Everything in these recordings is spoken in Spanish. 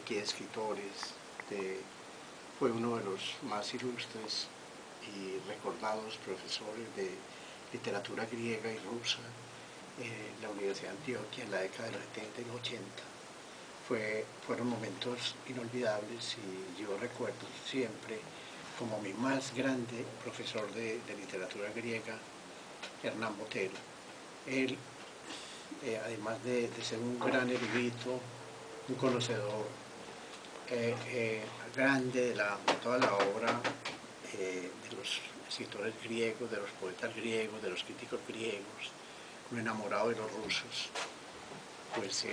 aquí de escritores, fue uno de los más ilustres y recordados profesores de literatura griega y rusa en la Universidad de Antioquia en la década de los 70 y los 80. Fueron momentos inolvidables y yo recuerdo siempre como mi más grande profesor de literatura griega, Hernán Botero. Él, además de ser un gran erudito, un conocedor grande de toda la obra de los escritores griegos, de los poetas griegos, de los críticos griegos, un enamorado de los rusos, pues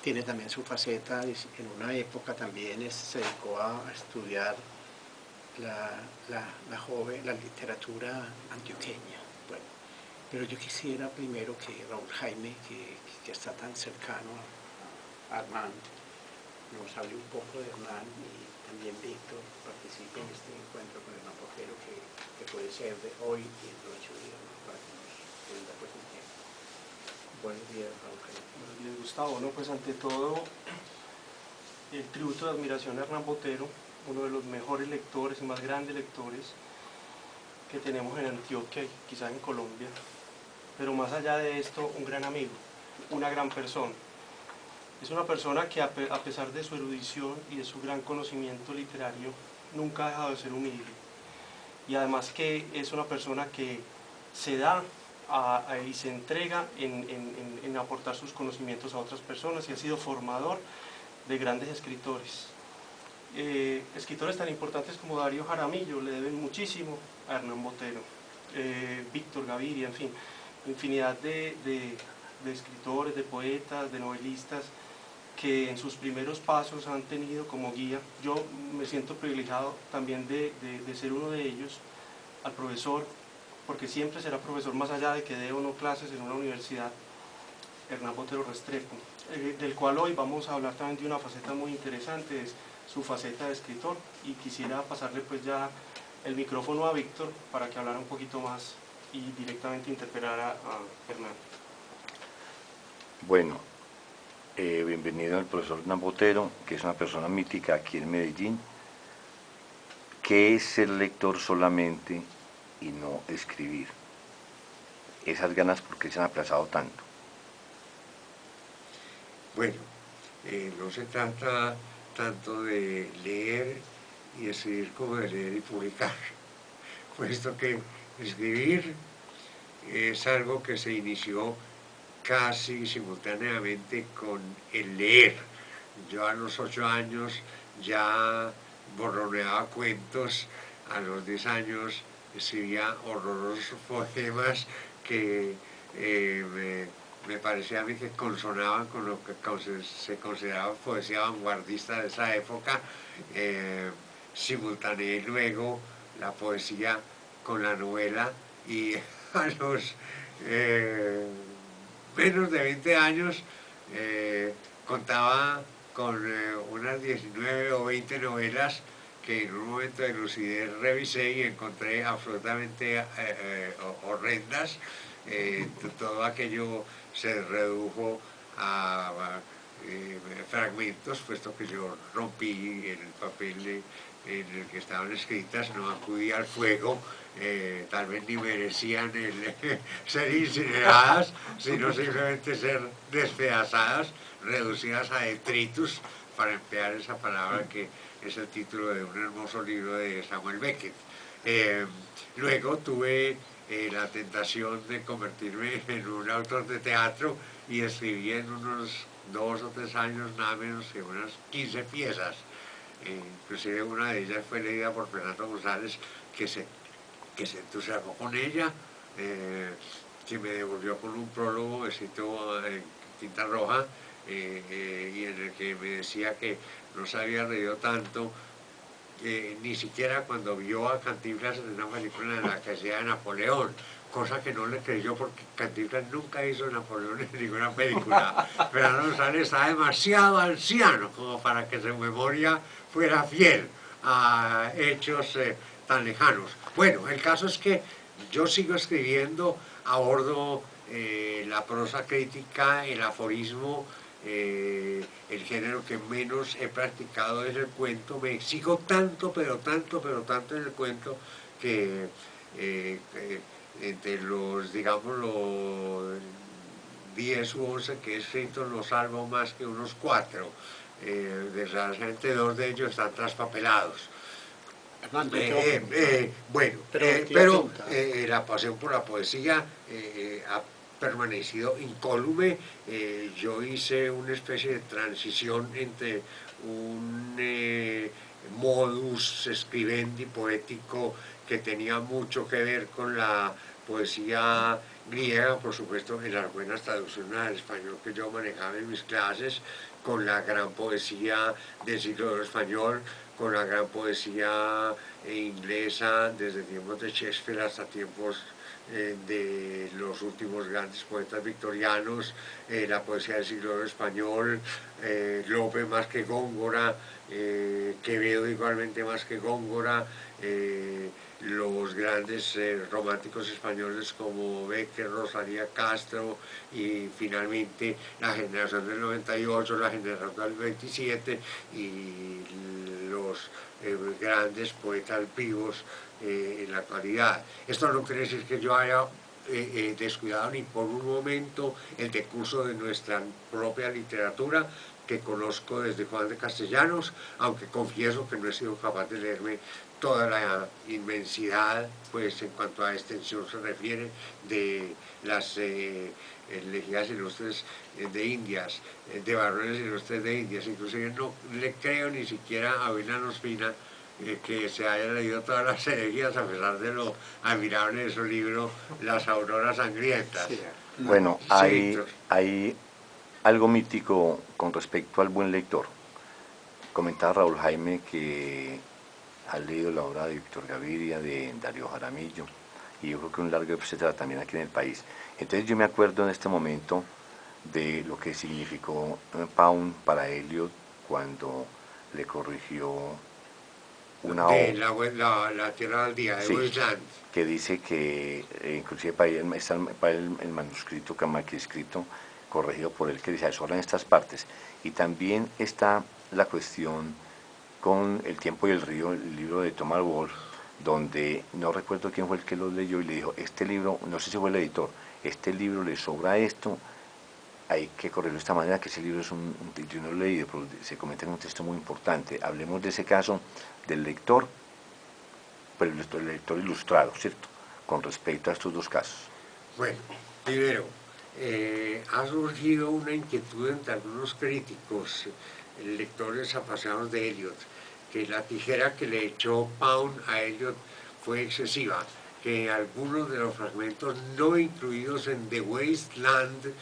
tiene también su faceta. En una época también se dedicó a estudiar la literatura antioqueña. Bueno, pero yo quisiera primero que Raúl Jaime, que está tan cercano a Hernán, nos hable un poco de Hernán, y también Víctor participe en este encuentro con Hernán Botero que puede ser de hoy y dentro de 8 días, ¿no? Para que nos rinda pues un tiempo. Buenos días, Raúl Jaime. Buenos días, Gustavo. No, pues ante todo, el tributo de admiración a Hernán Botero, uno de los mejores lectores y más grandes lectores que tenemos en Antioquia y quizás en Colombia, pero más allá de esto, un gran amigo, una gran persona. Es una persona que a pesar de su erudición y de su gran conocimiento literario, nunca ha dejado de ser humilde. Y además que es una persona que se da y se entrega en aportar sus conocimientos a otras personas, y ha sido formador de grandes escritores. Escritores tan importantes como Darío Jaramillo le deben muchísimo a Hernán Botero, Víctor Gaviria, en fin, infinidad de escritores, de poetas, de novelistas que en sus primeros pasos han tenido como guía. Yo me siento privilegiado también de ser uno de ellos, al profesor, porque siempre será profesor más allá de que dé o no clases en una universidad, Hernán Botero Restrepo, del cual hoy vamos a hablar también de una faceta muy interesante, es su faceta de escritor, y quisiera pasarle pues ya el micrófono a Víctor para que hablara un poquito más y directamente interpelara a Hernán. Bueno, bienvenido al profesor Hernán Botero, que es una persona mítica aquí en Medellín. ¿Qué es ser lector solamente y no escribir? Esas ganas, ¿por qué se han aplazado tanto? Bueno, no se trata tanto de leer y escribir como de leer y publicar, puesto que escribir es algo que se inició casi simultáneamente con el leer. Yo a los 8 años ya borroneaba cuentos, a los 10 años escribía horrorosos poemas que me parecía a mí que consonaban con lo que se consideraba poesía vanguardista de esa época. Simultaneé luego la poesía con la novela, y a los menos de 20 años contaba con unas 19 o 20 novelas que en un momento de lucidez revisé y encontré absolutamente horrendas. Todo aquello se redujo a fragmentos, puesto que yo rompí el papel en el que estaban escritas, no acudí al fuego, tal vez ni merecían ser incineradas, sino simplemente ser despedazadas, reducidas a detritus, para emplear esa palabra que es el título de un hermoso libro de Samuel Beckett. Luego tuve la tentación de convertirme en un autor de teatro, y escribí en unos 2 o 3 años nada menos que unas 15 piezas. Inclusive una de ellas fue leída por Fernando González, que se entusiasmó con ella, que me devolvió con un prólogo escrito en tinta roja, y en el que me decía que no se había reído tanto, ni siquiera cuando vio a Cantinflas en una película en la que hacía de Napoleón, cosa que no le creyó, porque Cantinflas nunca hizo Napoleón en ninguna película. Fernando González está demasiado anciano como para que su memoria fuera fiel a hechos tan lejanos. Bueno, el caso es que yo sigo escribiendo, abordo la prosa crítica, el aforismo, el género que menos he practicado es el cuento. Me exijo tanto, pero tanto en el cuento que entre los, digamos, los 10 u 11 que he escrito no salvo más que unos 4. Desgraciadamente 2 de ellos están traspapelados. Hernando, Bueno, pero la pasión por la poesía ha permanecido incólume. Yo hice una especie de transición entre un modus scribendi poético que tenía mucho que ver con la poesía griega, por supuesto en las buenas traducciones al español que yo manejaba en mis clases, con la gran poesía del siglo de oro español, con la gran poesía inglesa desde tiempos de Shakespeare hasta tiempos de los últimos grandes poetas victorianos, la poesía del siglo de oro español, Lope más que Góngora, Quevedo igualmente más que Góngora, los grandes románticos españoles como Bécquer, Rosalía Castro y finalmente la generación del 98, la generación del 27 y los grandes poetas vivos en la actualidad. Esto no quiere decir que yo haya descuidado ni por un momento el decurso de nuestra propia literatura, que conozco desde Juan de Castellanos, aunque confieso que no he sido capaz de leerme toda la inmensidad, pues en cuanto a extensión se refiere, de las elegidas ilustres de Indias, de varones ilustres de Indias. Inclusive no le creo ni siquiera a Vilán Ospina que se haya leído todas las elegías, a pesar de lo admirable de su libro Las Auroras Sangrientas. Sí, Bueno, hay algo mítico con respecto al buen lector. Comentaba Raúl Jaime que ha leído la obra de Víctor Gaviria, de Darío Jaramillo, y yo creo que un largo etcétera también aquí en el país. Entonces yo me acuerdo en este momento de lo que significó Pound para Eliot cuando le corrigió una obra. La Tierra al Día, de Sí, Wasteland. que dice que inclusive para él está el manuscrito que ha escrito corregido por él, que dice solo en estas partes. Y también está la cuestión con El tiempo y el río, el libro de Thomas Wolfe, donde no recuerdo quién fue el que lo leyó y le dijo, este libro, no sé si fue el editor, este libro le sobra esto, hay que correrlo de esta manera, que ese libro es yo no lo he leído, pero se comenta en un texto muy importante. Hablemos de ese caso del lector, pero el lector ilustrado, ¿cierto?, con respecto a estos dos casos. Bueno, primero, ha surgido una inquietud entre algunos críticos, lectores apasionados de Eliot, que la tijera que le echó Pound a Eliot fue excesiva, que algunos de los fragmentos no incluidos en The Wasteland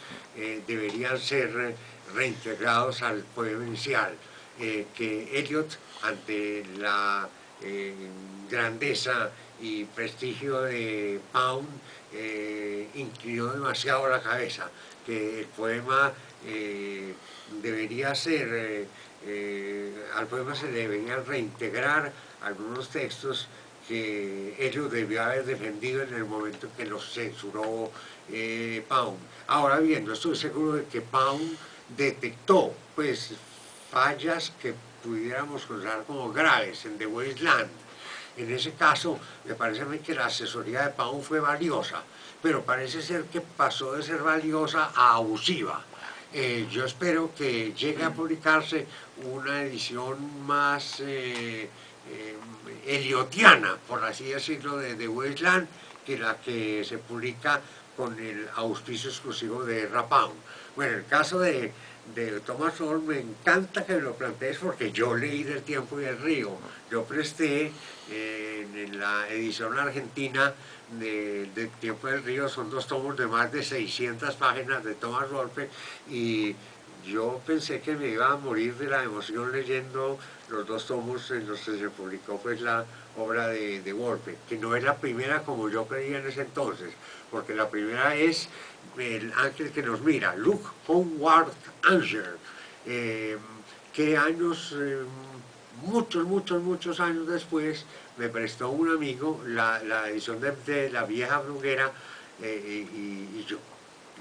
deberían ser reintegrados al poema inicial, que Eliot, ante la grandeza y prestigio de Pound, inclinó demasiado la cabeza, que el poema debería ser, al poema se le deberían reintegrar algunos textos que Eliot debió haber defendido en el momento en que los censuró Pound. Ahora bien, no estoy seguro de que Pound detectó pues fallas que pudiéramos considerar como graves en The Wasteland. En ese caso, me parece a mí que la asesoría de Pound fue valiosa, pero parece ser que pasó de ser valiosa a abusiva. Yo espero que llegue a publicarse una edición más eliotiana, por así decirlo, de The Wasteland, que la que se publica con el auspicio exclusivo de R. Pound. Bueno, el caso de Thomas Sowell me encanta que me lo plantees porque yo leí Del tiempo y el río. Yo presté en la edición argentina del tiempo y el río, son 2 tomos de más de 600 páginas de Thomas Wolfe, y yo pensé que me iba a morir de la emoción leyendo los 2 tomos en los que se publicó pues la obra de Wolfe, que no es la primera como yo creía en ese entonces, porque la primera es El ángel que nos mira, Look Homeward Angel, que años, muchos años después, me prestó un amigo la edición de La vieja bruguera, y yo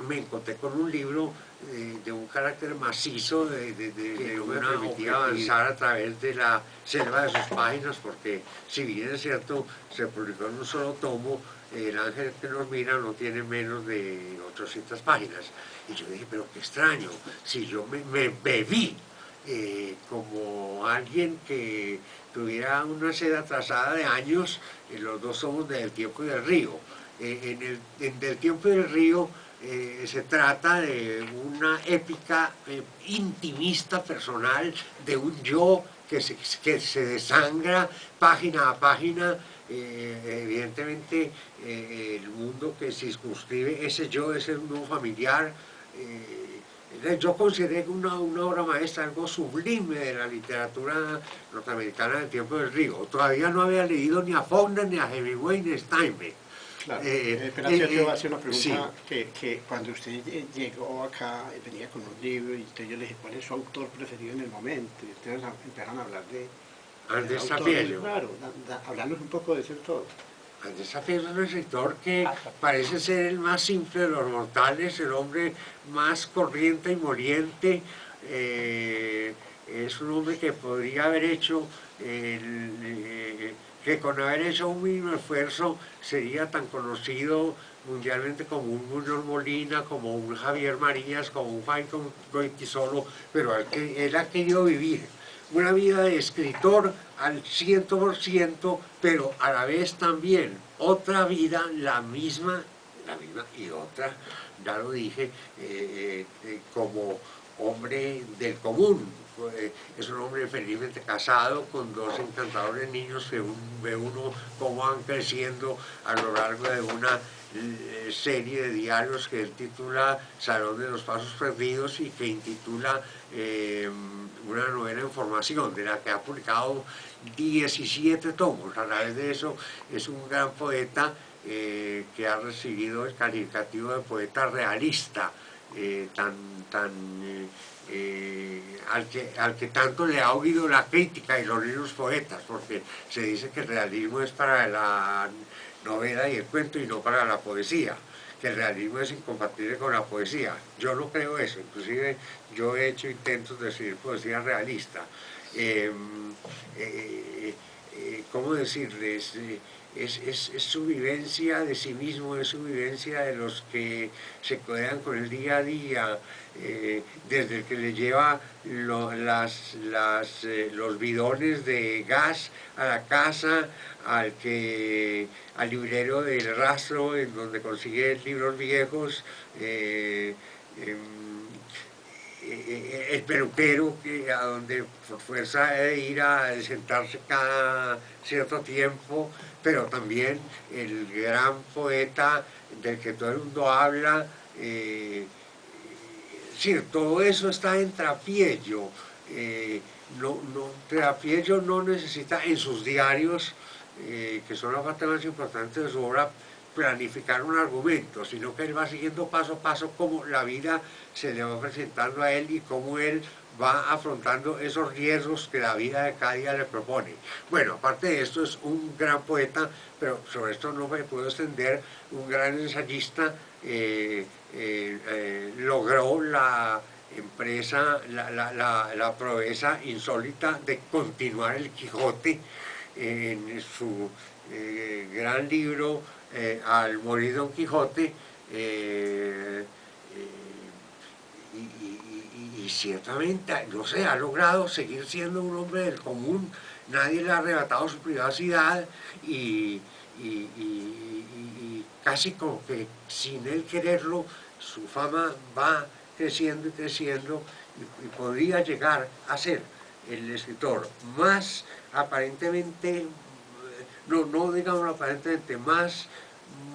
me encontré con un libro de un carácter macizo, que no me permitía avanzar a través de la selva de sus páginas, porque si bien es cierto, se publicó en un solo tomo, El ángel que nos mira no tiene menos de 800 páginas. Y yo dije, pero qué extraño, si yo me bebí como alguien que tuviera una sed atrasada de años, los dos somos del Tiempo y del Río. En Del Tiempo y del Río se trata de una épica intimista personal, de un yo que se desangra página a página. Evidentemente el mundo que circunscribe ese yo es el mundo familiar. Yo consideré una obra maestra, algo sublime de la literatura norteamericana del Tiempo del Río. Todavía no había leído ni a Faulkner, ni a Hemingway, ni a Steinbeck. Claro, pero yo te voy a hacer una pregunta, sí. que cuando usted llegó acá, venía con un libro, y entonces yo le dije, ¿cuál es su autor preferido en el momento? Y ustedes empezaron a hablar de Andrés Zapiello. Claro, hablarnos un poco de ese autor. Andrés Zapiello es un escritor que parece ser el más simple de los mortales, el hombre más corriente y moliente. Es un hombre que podría haber hecho, que con haber hecho un mínimo esfuerzo sería tan conocido mundialmente como un Muñoz Molina, como un Javier Marías, como un Jaime Goytisolo, pero él ha querido vivir una vida de escritor al 100%, pero a la vez también otra vida, la misma y otra, ya lo dije, como hombre del común. Es un hombre felizmente casado con dos encantadores niños que ve uno cómo van creciendo a lo largo de una serie de diarios que él titula Salón de los Pasos Perdidos y que intitula una novela en formación, de la que ha publicado 17 tomos. A través de eso es un gran poeta que ha recibido el calificativo de poeta realista, al que tanto le ha oído la crítica y los libros poetas, porque se dice que el realismo es para la novela y el cuento y no para la poesía, que el realismo es incompatible con la poesía. Yo no creo eso, inclusive yo he hecho intentos de escribir poesía realista. ¿Cómo decirles? Es su vivencia de sí mismo, es su vivencia de los que se codean con el día a día, desde el que le lleva los bidones de gas a la casa, al librero del rastro, en donde consigue libros viejos, el peluquero, a donde por fuerza de ir a sentarse cada cierto tiempo, pero también el gran poeta del que todo el mundo habla. Sí, todo eso está en Trapiello. Trapiello no necesita en sus diarios, que son la parte más importante de su obra, planificar un argumento, sino que él va siguiendo paso a paso cómo la vida se le va presentando a él y cómo él va afrontando esos riesgos que la vida de cada día le propone. Bueno, aparte de esto es un gran poeta, pero sobre esto no me puedo extender, un gran ensayista. Logró la empresa, la proeza insólita de continuar el Quijote en su gran libro Al morir Don Quijote, y ciertamente, no sé, ha logrado seguir siendo un hombre del común, nadie le ha arrebatado su privacidad y casi como que sin él quererlo, su fama va creciendo y creciendo y podría llegar a ser el escritor más aparentemente, no digamos aparentemente, más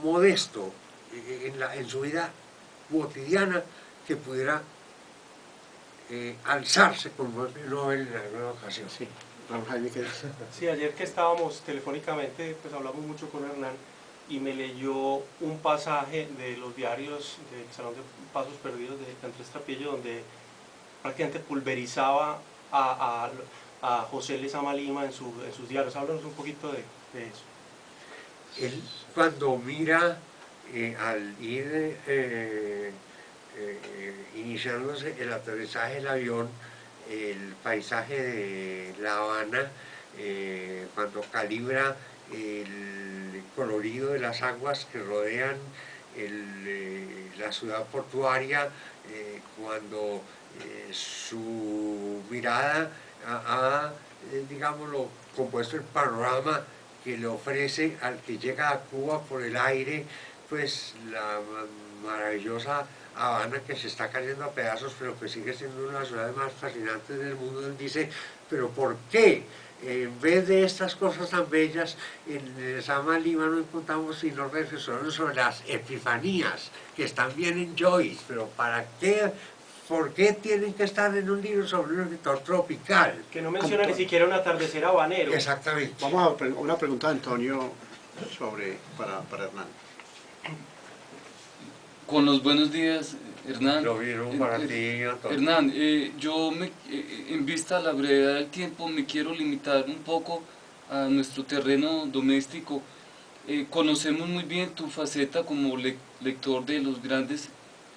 modesto en su vida cotidiana que pudiera alzarse como Nobel en alguna ocasión. Sí, Raúl Jaime, ¿qué dice? Sí, ayer que estábamos telefónicamente, pues hablamos mucho con Hernán y me leyó un pasaje de los diarios del Salón de Pasos Perdidos de Andrés Trapiello, donde prácticamente pulverizaba a José Lezama Lima en sus diarios. Háblanos un poquito de eso. Él, cuando mira al ir iniciándose el aterrizaje del avión, el paisaje de La Habana, cuando calibra el colorido de las aguas que rodean la ciudad portuaria, cuando su mirada ha, digámoslo, compuesto el panorama que le ofrece al que llega a Cuba por el aire, pues la maravillosa Habana, que se está cayendo a pedazos, pero que sigue siendo una de las ciudades más fascinantes del mundo. Él dice, pero ¿por qué? En vez de estas cosas tan bellas, en el Sama Lima no encontramos sino reflexiones sobre las epifanías, que están bien en Joyce, pero ¿para qué? ¿Por qué tienen que estar en un libro sobre un escritor tropical? Que no menciona ni siquiera un atardecer habanero. Exactamente. Vamos a una pregunta de Antonio para Hernán. Con los buenos días, Hernán. Lo mismo para ti, Antonio. Hernán, en vista a la brevedad del tiempo, me quiero limitar un poco a nuestro terreno doméstico. Conocemos muy bien tu faceta como lector de los grandes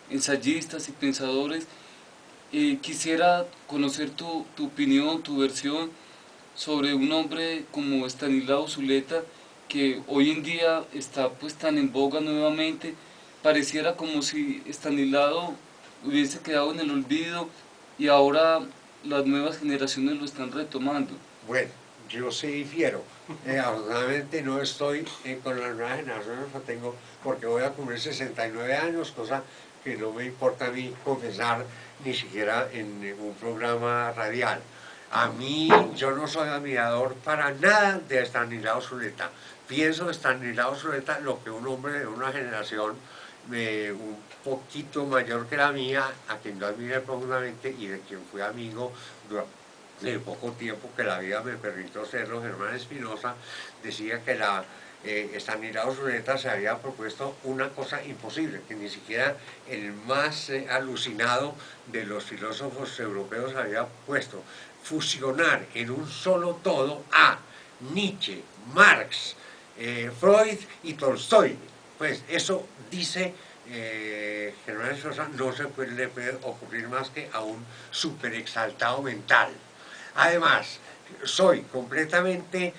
ensayistas y pensadores. Quisiera conocer tu opinión, tu versión sobre un hombre como Estanislao Zuleta, que hoy en día está pues tan en boga nuevamente. Pareciera como si Estanislao hubiese quedado en el olvido y ahora las nuevas generaciones lo están retomando. Bueno, yo sí difiero. Afortunadamente no estoy con las nuevas generaciones, porque voy a cumplir 69 años, cosa que no me importa a mí confesar ni siquiera en un programa radial. A mí, yo no soy admirador para nada de Estanislao Zuleta. Pienso que Estanislao Zuleta, lo que un hombre de una generación un poquito mayor que la mía, a quien yo admiré profundamente y de quien fui amigo durante el poco tiempo que la vida me permitió serlo, Germán Espinosa, decía que Estanislao Zuleta se había propuesto una cosa imposible, que ni siquiera el más alucinado de los filósofos europeos había puesto: fusionar en un solo todo a Nietzsche, Marx, Freud y Tolstoy. Pues eso, dice Germán Espinosa, no le puede ocurrir más que a un superexaltado mental. Además, soy completamente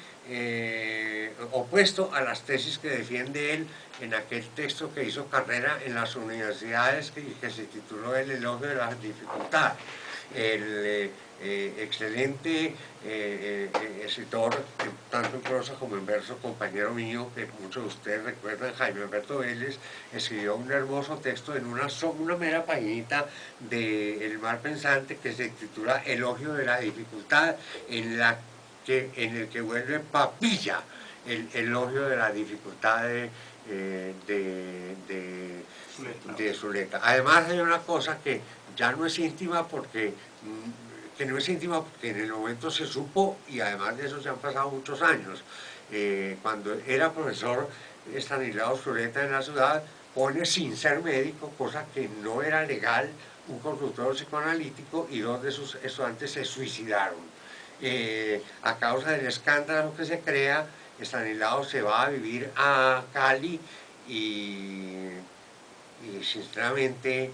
opuesto a las tesis que defiende él en aquel texto que hizo carrera en las universidades que se tituló El elogio de la dificultad. El excelente escritor, tanto en prosa como en verso, compañero mío, que muchos de ustedes recuerdan, Jaime Alberto Vélez, escribió un hermoso texto en una mera paginita de El Mar Pensante, que se titula Elogio de la dificultad, en el que vuelve papilla el elogio de la dificultad de Zuleta. Además hay una cosa que ya no es íntima porque en el momento se supo, y además de eso se han pasado muchos años. Cuando era profesor Estanislao Zuleta en la ciudad, pone sin ser médico, cosa que no era legal, un consultorio psicoanalítico, y dos de sus estudiantes se suicidaron. A causa del escándalo que se crea, Estanislao se va a vivir a Cali y sinceramente,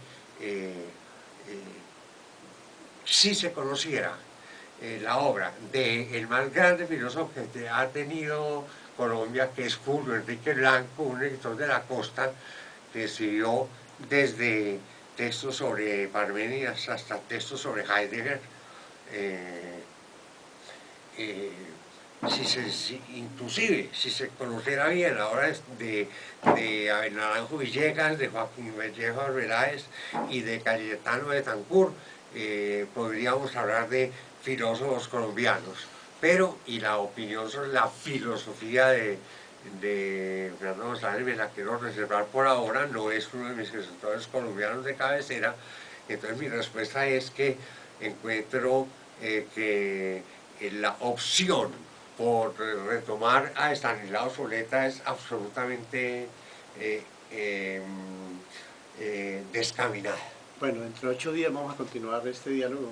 si se conociera la obra del más grande filósofo que ha tenido Colombia, que es Julio Enrique Blanco, un escritor de la costa, que escribió desde textos sobre Parménides hasta textos sobre Heidegger, inclusive si se conociera bien la obra de Naranjo Villegas, de Joaquín Vallejo Arbeláez y de Cayetano Betancourt, podríamos hablar de filósofos colombianos. Pero, y la opinión sobre la filosofía de Fernando González me la quiero reservar por ahora, no es uno de mis escritores colombianos de cabecera. Entonces mi respuesta es que encuentro que la opción por retomar a Estanislao Zuleta es absolutamente descaminada. Bueno, dentro de 8 días vamos a continuar este diálogo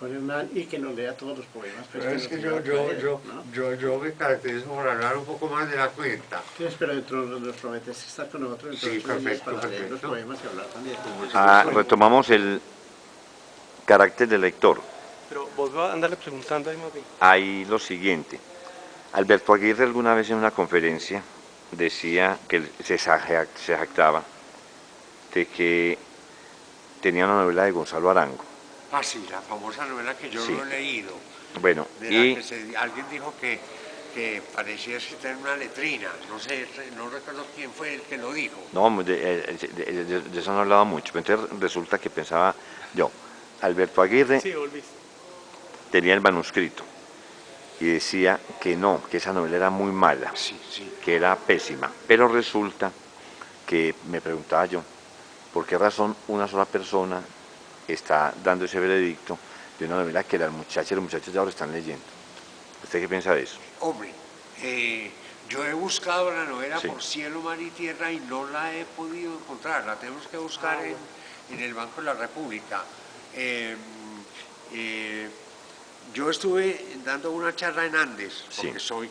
con Hernán y que nos lea todos los poemas. Pues, Pero es que yo me caracterizo por hablar un poco más de la cuenta. Entonces, pero dentro nos prometes estar con nosotros Sí, perfecto, para leer los perfecto. poemas y hablar también. Retomamos el carácter del lector. Pero vos vas a andarle preguntando ahí más bien. Hay lo siguiente. Alberto Aguirre alguna vez en una conferencia decía que se jactaba de que tenía una novela de Gonzalo Arango. Ah, sí, la famosa novela que yo Sí. no he leído. Bueno, De y la que alguien dijo que parecía tener una letrina. No sé, no recuerdo quién fue el que lo dijo. no, de eso no hablaba mucho. Entonces resulta que pensaba yo, Alberto Aguirre Sí, volviste. tenía el manuscrito y decía que no, que esa novela era muy mala, Sí, sí. que era pésima. Pero resulta que me preguntaba yo, ¿por qué razón una sola persona está dando ese veredicto de una novela que las muchachas y los muchachos ya ahora están leyendo? ¿Usted qué piensa de eso? Hombre, yo he buscado la novela Sí. por cielo, mar y tierra y no la he podido encontrar. La tenemos que buscar en el Banco de la República. Yo estuve dando una charla en Andes, porque Sí. soy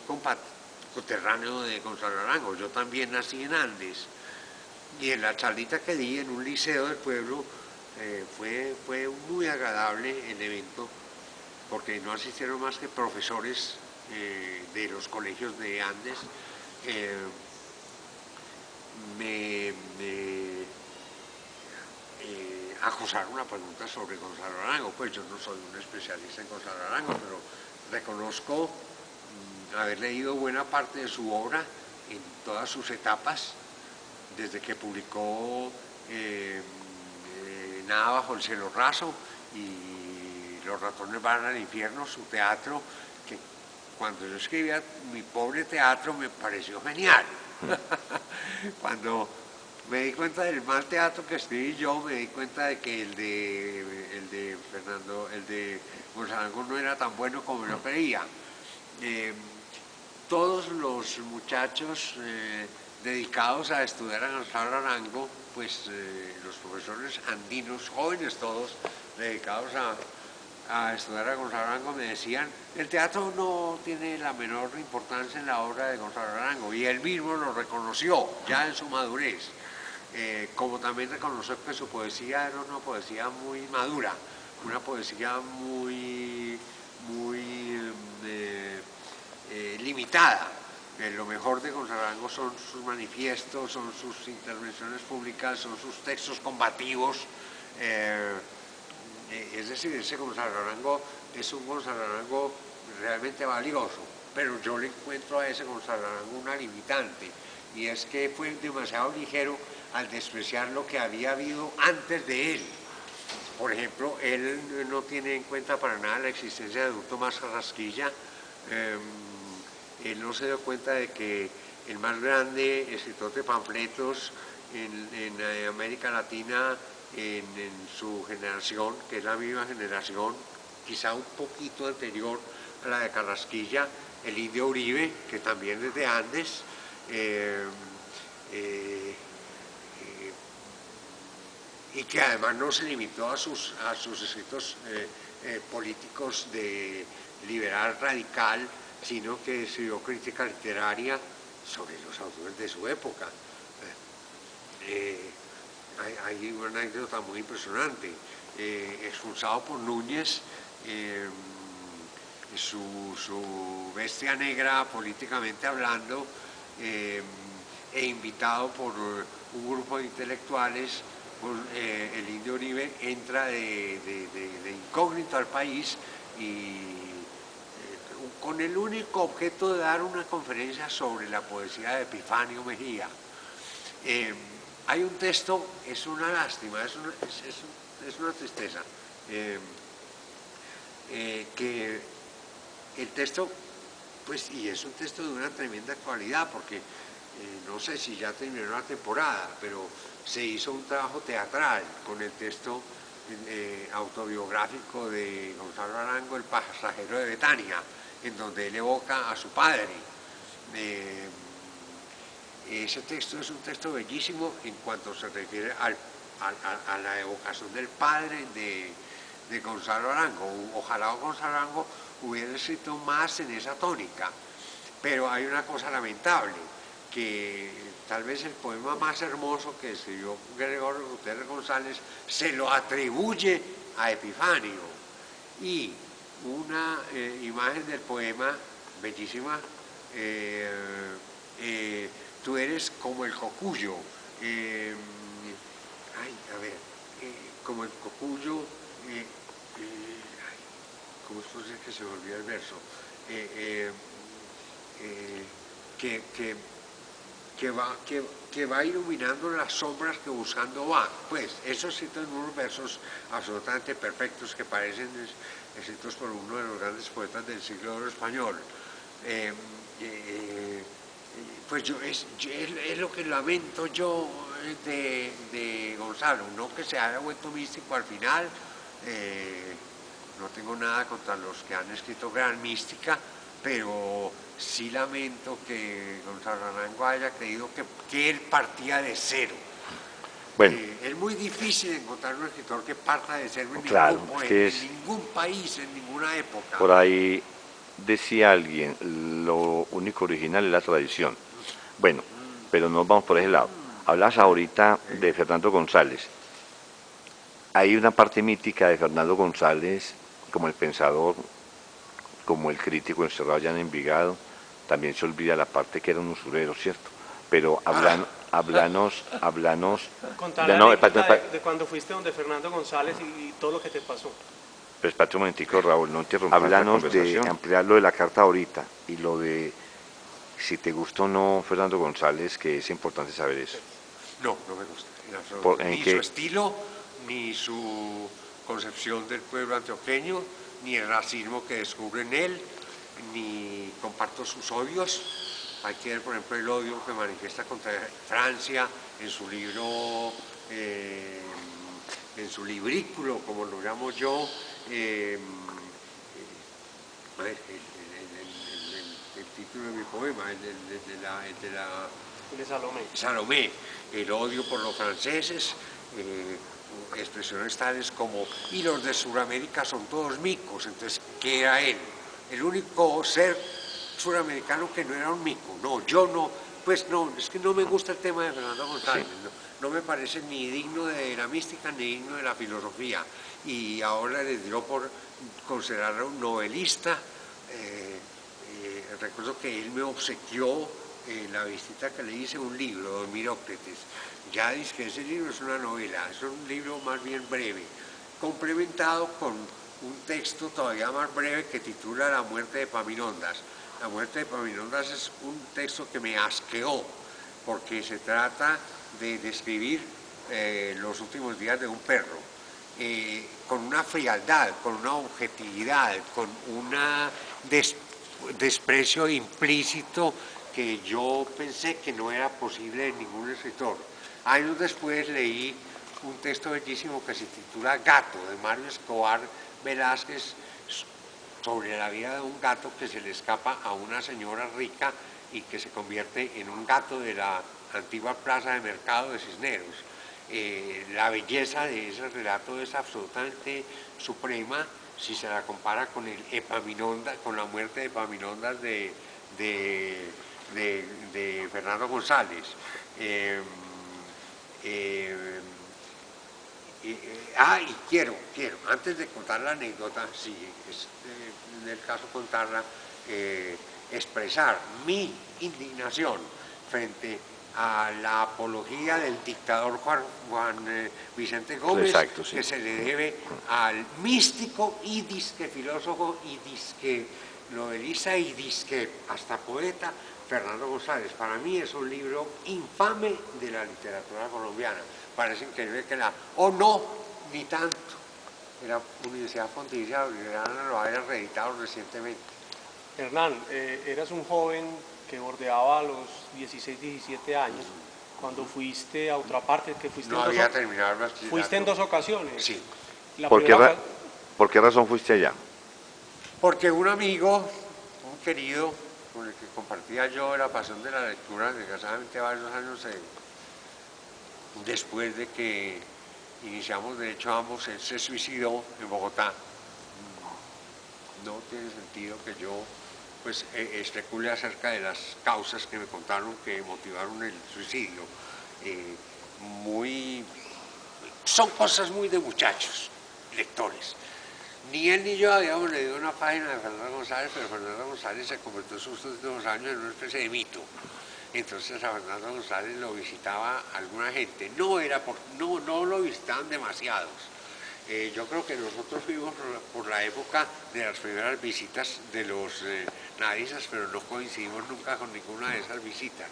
coterráneo de Gonzalo Arango. Yo también nací en Andes. Y en la charlita que di en un liceo del pueblo fue muy agradable el evento, porque no asistieron más que profesores de los colegios de Andes. Me acosaron una pregunta sobre Gonzalo Arango. Pues yo no soy un especialista en Gonzalo Arango, pero reconozco haber leído buena parte de su obra en todas sus etapas, desde que publicó Nada bajo el cielo raso y Los ratones van al infierno, su teatro, que cuando yo escribía mi pobre teatro me pareció genial. Cuando me di cuenta del mal teatro que escribí yo, me di cuenta de que el de Gonzalo Arango no era tan bueno como yo creía. Todos los muchachos dedicados a estudiar a Gonzalo Arango, pues los profesores andinos, jóvenes todos, dedicados a estudiar a Gonzalo Arango, me decían, el teatro no tiene la menor importancia en la obra de Gonzalo Arango, y él mismo lo reconoció ya en su madurez, como también reconoció que su poesía era una poesía muy madura, una poesía muy limitada. Lo mejor de Gonzalo Arango son sus manifiestos, son sus intervenciones públicas, son sus textos combativos. Es decir, ese Gonzalo Arango es un Gonzalo Arango realmente valioso, pero yo le encuentro a ese Gonzalo Arango una limitante, y es que fue demasiado ligero al despreciar lo que había habido antes de él. Por ejemplo, él no tiene en cuenta para nada la existencia de Adulto Más Carrasquilla. Él no se dio cuenta de que el más grande escritor de panfletos en América Latina, en su generación, que es la misma generación, quizá un poquito anterior a la de Carrasquilla, el Indio Uribe, que también es de Andes, y que además no se limitó a sus escritos políticos de liberal radical, sino que estudió crítica literaria sobre los autores de su época. Hay una anécdota muy impresionante. Expulsado por Núñez, su bestia negra políticamente hablando, e invitado por un grupo de intelectuales, el Indio Uribe entra de incógnito al país y con el único objeto de dar una conferencia sobre la poesía de Epifanio Mejía. Hay un texto, es una lástima, es una tristeza, que el texto, pues, y es un texto de una tremenda actualidad, porque no sé si ya terminó la temporada, pero se hizo un trabajo teatral con el texto autobiográfico de Gonzalo Arango, El pasajero de Betania, en donde él evoca a su padre. Ese texto es un texto bellísimo en cuanto se refiere a la evocación del padre de Gonzalo Arango. Ojalá Gonzalo Arango hubiera escrito más en esa tónica, pero hay una cosa lamentable, que tal vez el poema más hermoso que escribió Gregorio Gutiérrez González se lo atribuye a Epifanio, y una imagen del poema bellísima, tú eres como el cocuyo, como el cocuyo, ¿cómo es posible que se me olvide el verso? Que va iluminando las sombras que buscando va. Pues eso escrito en unos versos absolutamente perfectos que parecen escritos por uno de los grandes poetas del siglo oro español. Pues es lo que lamento yo de Gonzalo, no que se haya vuelto místico al final. No tengo nada contra los que han escrito gran mística, pero sí lamento que Gonzalo Arango haya creído que él partía de cero. Bueno, es muy difícil encontrar un escritor que parta de cero en, claro, ningún poema, que en ningún país, en ninguna época. Por ahí decía alguien, lo único original es la tradición. Bueno, pero no vamos por ese lado. Hablas ahorita de Fernando González. Hay una parte mítica de Fernando González, como el pensador, como el crítico encerrado allá en Envigado. También se olvida la parte que era un usurero, ¿cierto? Pero hablanos Contar la anécdota de cuando fuiste donde Fernando González y todo lo que te pasó. Pues espérate un momentico, Raúl, no interrumpas. Háblanos de ampliar lo de la carta ahorita y lo de si te gusta o no Fernando González, que es importante saber eso. No, no me gusta, en absoluto. Ni su estilo, ni su concepción del pueblo antioqueño, ni el racismo que descubre en él, ni comparto sus odios. Hay que ver, por ejemplo, el odio que manifiesta contra Francia en su libro, en su librículo, como lo llamo yo, el título de mi poema, el de Salomé. Salomé, el odio por los franceses, expresiones tales como, y los de Sudamérica son todos micos. Entonces, ¿qué era él? El único ser suramericano que no era un mico. No, yo no, pues no, es que no me gusta el tema de Fernando González, sí. No me parece ni digno de la mística ni digno de la filosofía, y ahora le dio por considerarlo un novelista. Recuerdo que él me obsequió la visita que le hice un libro, Don Mirócrates. Ya dice que ese libro es una novela, es un libro más bien breve, complementado con un texto todavía más breve que titula La muerte de Epaminondas. La muerte de Epaminondas es un texto que me asqueó, porque se trata de describir los últimos días de un perro, con una frialdad, con una objetividad, con un desprecio implícito que yo pensé que no era posible en ningún escritor. Años después leí un texto bellísimo que se titula Gato, de Mario Escobar Velázquez, sobre la vida de un gato que se le escapa a una señora rica y que se convierte en un gato de la antigua plaza de mercado de Cisneros. La belleza de ese relato es absolutamente suprema si se la compara con el Epaminondas, con la muerte de Epaminondas de Fernando González. Y quiero, antes de contar la anécdota, si es del caso contarla, expresar mi indignación frente a la apología del dictador Juan Vicente Gómez. Exacto, sí. Que se le debe al místico y disque filósofo y disque novelista y disque hasta poeta Fernando González. Para mí es un libro infame de la literatura colombiana. Parece increíble que no, ni tanto, la Universidad Pontificia Bolivariana lo haya reeditado recientemente. Hernán, eras un joven que bordeaba los 16, 17 años, cuando fuiste a otra parte, que fuiste no había terminado el bachillerato. Fuiste en 2 ocasiones. Sí. ¿Por qué razón fuiste allá? Porque un amigo, un querido, con el que compartía yo la pasión de la lectura, desgraciadamente varios años después de que iniciamos, de hecho ambos, él se suicidó en Bogotá. No tiene sentido que yo pues especule acerca de las causas que me contaron que motivaron el suicidio. Son cosas muy de muchachos, lectores. Ni él ni yo habíamos leído una página de Fernando González, pero Fernando González se convirtió en sus últimos años en una especie de mito. Entonces a Fernando González lo visitaba alguna gente, no lo visitaban demasiados. Yo creo que nosotros fuimos por la época de las primeras visitas de los nadistas, pero no coincidimos nunca con ninguna de esas visitas.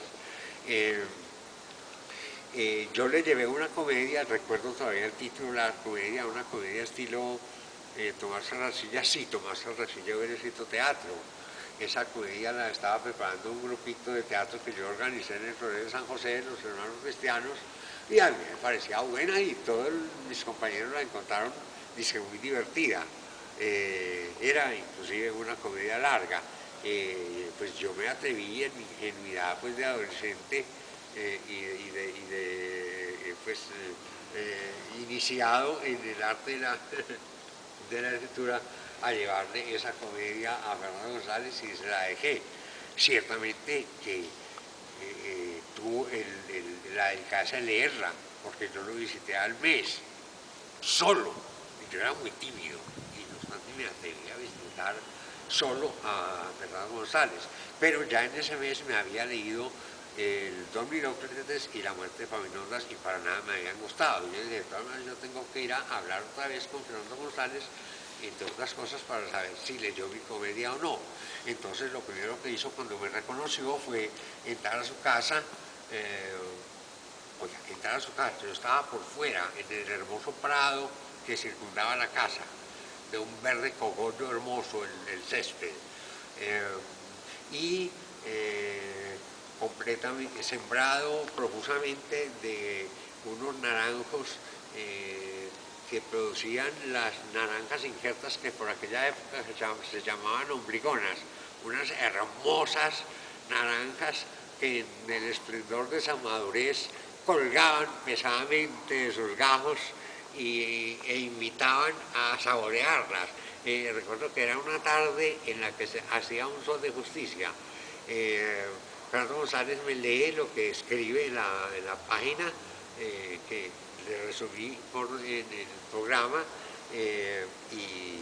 Yo le llevé una comedia, recuerdo todavía el título de la comedia, una comedia estilo Tomás Arrasilla, sí, Tomás Arrasilla hubiera escrito teatro. Esa comedia la estaba preparando un grupito de teatro que yo organicé en el Florero de San José, los hermanos cristianos, y a mí me parecía buena y todos mis compañeros la encontraron, dice, muy divertida. Era inclusive una comedia larga. Pues yo me atreví en mi ingenuidad pues, de adolescente iniciado en el arte de la escritura, a llevarle esa comedia a Fernando González y se la dejé. Ciertamente que tuvo la delicadeza de leerla, porque yo lo visité al mes, solo, y yo era muy tímido, y no obstante me atreví a visitar solo a Fernando González, pero ya en ese mes me había leído el Don Milócrates y La muerte de Epaminondas, y para nada me habían gustado. Yo dije, de todas maneras yo tengo que ir a hablar otra vez con Fernando González, entre otras cosas, para saber si leyó mi comedia o no. Entonces lo primero que hizo cuando me reconoció fue entrar a su casa. Yo estaba por fuera, en el hermoso prado que circundaba la casa, de un verde cogollo hermoso, el césped, completamente sembrado profusamente de unos naranjos que producían las naranjas injertas, que por aquella época se llamaban ombligonas, unas hermosas naranjas que en el esplendor de esa madurez colgaban pesadamente de sus gajos e invitaban a saborearlas. Recuerdo que era una tarde en la que se hacía un sol de justicia. Fernando González me lee lo que escribe en la página que le resumí en el programa, y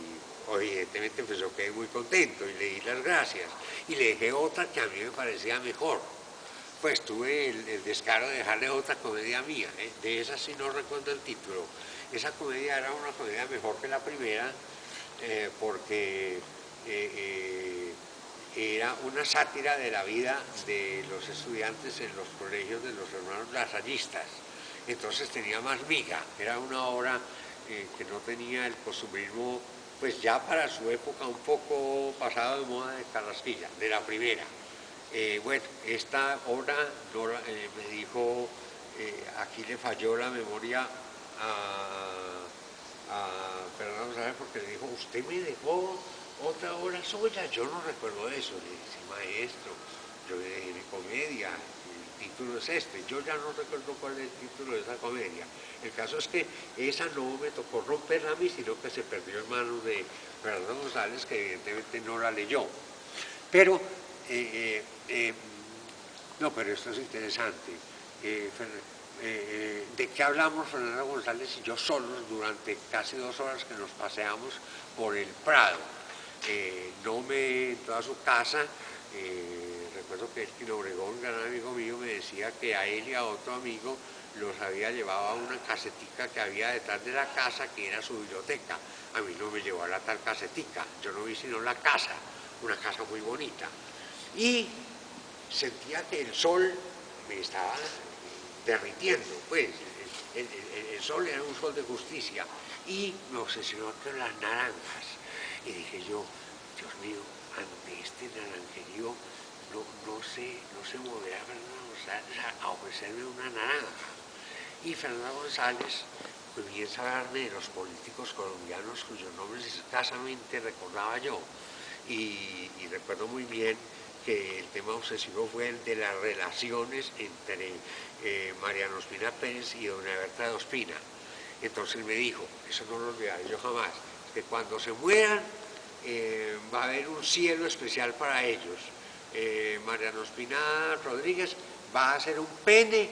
evidentemente pues yo quedé muy contento y le di las gracias y le dejé otra que a mí me parecía mejor. Pues tuve el descaro de dejarle otra comedia mía, de esa sí no recuerdo el título. Esa comedia era una comedia mejor que la primera, porque era una sátira de la vida de los estudiantes en los colegios de los hermanos lasallistas. Entonces tenía más miga, era una obra que no tenía el costumbrismo, pues ya para su época un poco pasado de moda de Carrasquilla, de la primera. Bueno, esta obra me dijo, aquí le falló la memoria a Fernando González, porque le dijo, usted me dejó otra obra suya, yo no recuerdo eso. Le dije, sí, maestro, yo le dije, mi comedia, el título es este, yo ya no recuerdo cuál es el título de esa comedia. El caso es que esa no me tocó romperla a mí, sino que se perdió en manos de Fernando González, que evidentemente no la leyó. Pero, no, pero esto es interesante. ¿De qué hablamos Fernando González y yo solos durante casi 2 horas que nos paseamos por el Prado? No me entró a su casa. Recuerdo que Elkin Obregón, un gran amigo mío, me decía que a él y a otro amigo los había llevado a una casetica que había detrás de la casa, que era su biblioteca. A mí no me llevó a la tal casetica, yo no vi sino la casa, una casa muy bonita. Y sentía que el sol me estaba derritiendo, pues, el sol era un sol de justicia, y me obsesionó con las naranjas. Y dije yo, Dios mío, ante este naranjerío no se moverá Fernando González a ofrecerme una naranja. Y Fernando González comienza a hablarme de los políticos colombianos cuyos nombres escasamente recordaba yo. Y recuerdo muy bien que el tema obsesivo fue el de las relaciones entre Mariano Ospina Pérez y doña Berta de Ospina. Entonces me dijo, eso no lo olvidaré yo jamás, que cuando se mueran va a haber un cielo especial para ellos. Mariano Espina Rodríguez va a ser un pene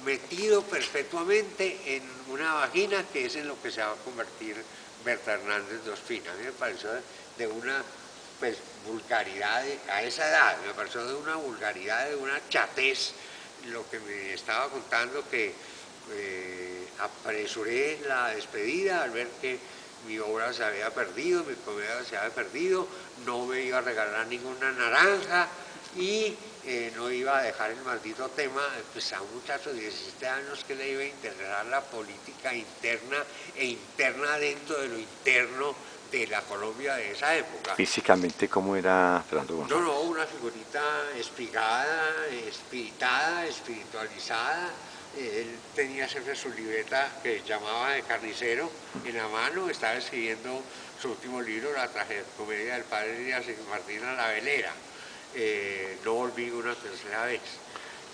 metido perpetuamente en una vagina, que es en lo que se va a convertir Berta Hernández de Ospina. A mí me pareció de una pues, vulgaridad, a esa edad, me pareció de una vulgaridad, de una chatez, lo que me estaba contando, que apresuré la despedida al ver que mi obra se había perdido, mi comedia se había perdido, no me iba a regalar ninguna naranja y no iba a dejar el maldito tema pues, a un muchacho de 17 años que le iba a interesar la política interna e interna dentro de lo interno de la Colombia de esa época. Físicamente, ¿cómo era Fernando González? No, una figurita espigada, espiritada, espiritualizada. Él tenía siempre su libreta que llamaba de carnicero en la mano, estaba escribiendo su último libro, La tragicomedia del padre Elías Martín a la velera. No volví una tercera vez.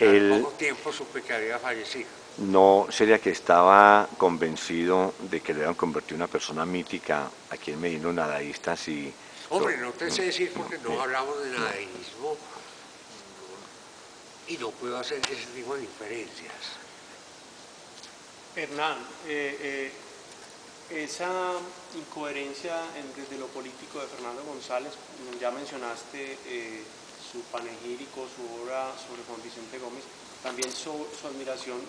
Al poco tiempo supe que había fallecido. ¿No sería que estaba convencido de que le habían convertido en una persona mítica aquí en Medellín, los nadaístas? Y hombre, no te sé decir porque no hablamos de nadaísmo y no puedo hacer ese tipo de diferencias. Hernán, esa incoherencia desde lo político de Fernando González, ya mencionaste su panegírico, su obra sobre Juan Vicente Gómez, también su admiración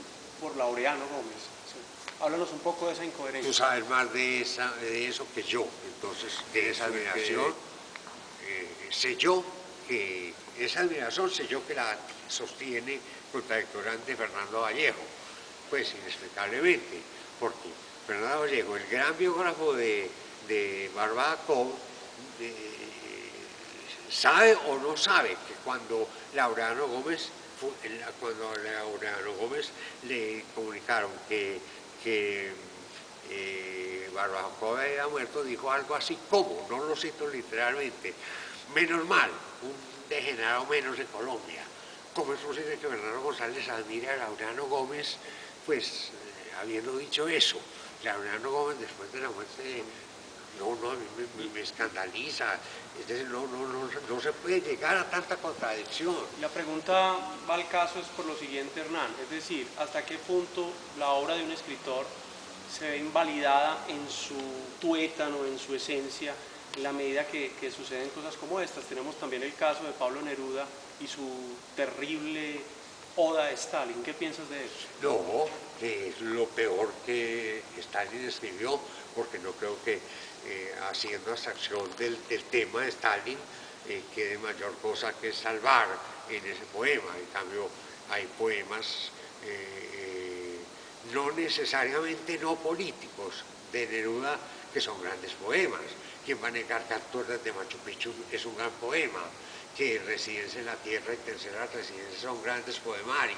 por Laureano Gómez. Sí. Háblanos un poco de esa incoherencia. Tú sabes más de eso que yo, entonces de esa admiración sé yo que esa admiración sé yo que la sostiene contradictoriamente Fernando Vallejo, pues inexplicablemente, porque Fernando Vallejo, el gran biógrafo de Bárbara Cobb, sabe o no sabe que cuando Laureano Gómez le comunicaron que Bárbara Cobb había muerto, dijo algo así como, no lo cito literalmente, menos mal, un degenerado menos en Colombia. ¿Cómo es posible que Fernando González admire a Laureano Gómez, pues habiendo dicho eso? Laureano Gómez después de la muerte, a mí me escandaliza, es decir, no se puede llegar a tanta contradicción. La pregunta va al caso es por lo siguiente, Hernán, es decir, ¿hasta qué punto la obra de un escritor se ve invalidada en su tuétano, en su esencia, en la medida que suceden cosas como estas? Tenemos también el caso de Pablo Neruda y su terrible oda a Stalin. ¿Qué piensas de eso? No, que es lo peor que Stalin escribió, porque no creo que haciendo abstracción del tema de Stalin quede mayor cosa que salvar en ese poema. En cambio, hay poemas no necesariamente no políticos de Neruda que son grandes poemas. ¿Quién va a negar que Actores de Machu Picchu es un gran poema? Que Residencia en la Tierra y Tercera Residencia son grandes poemarios.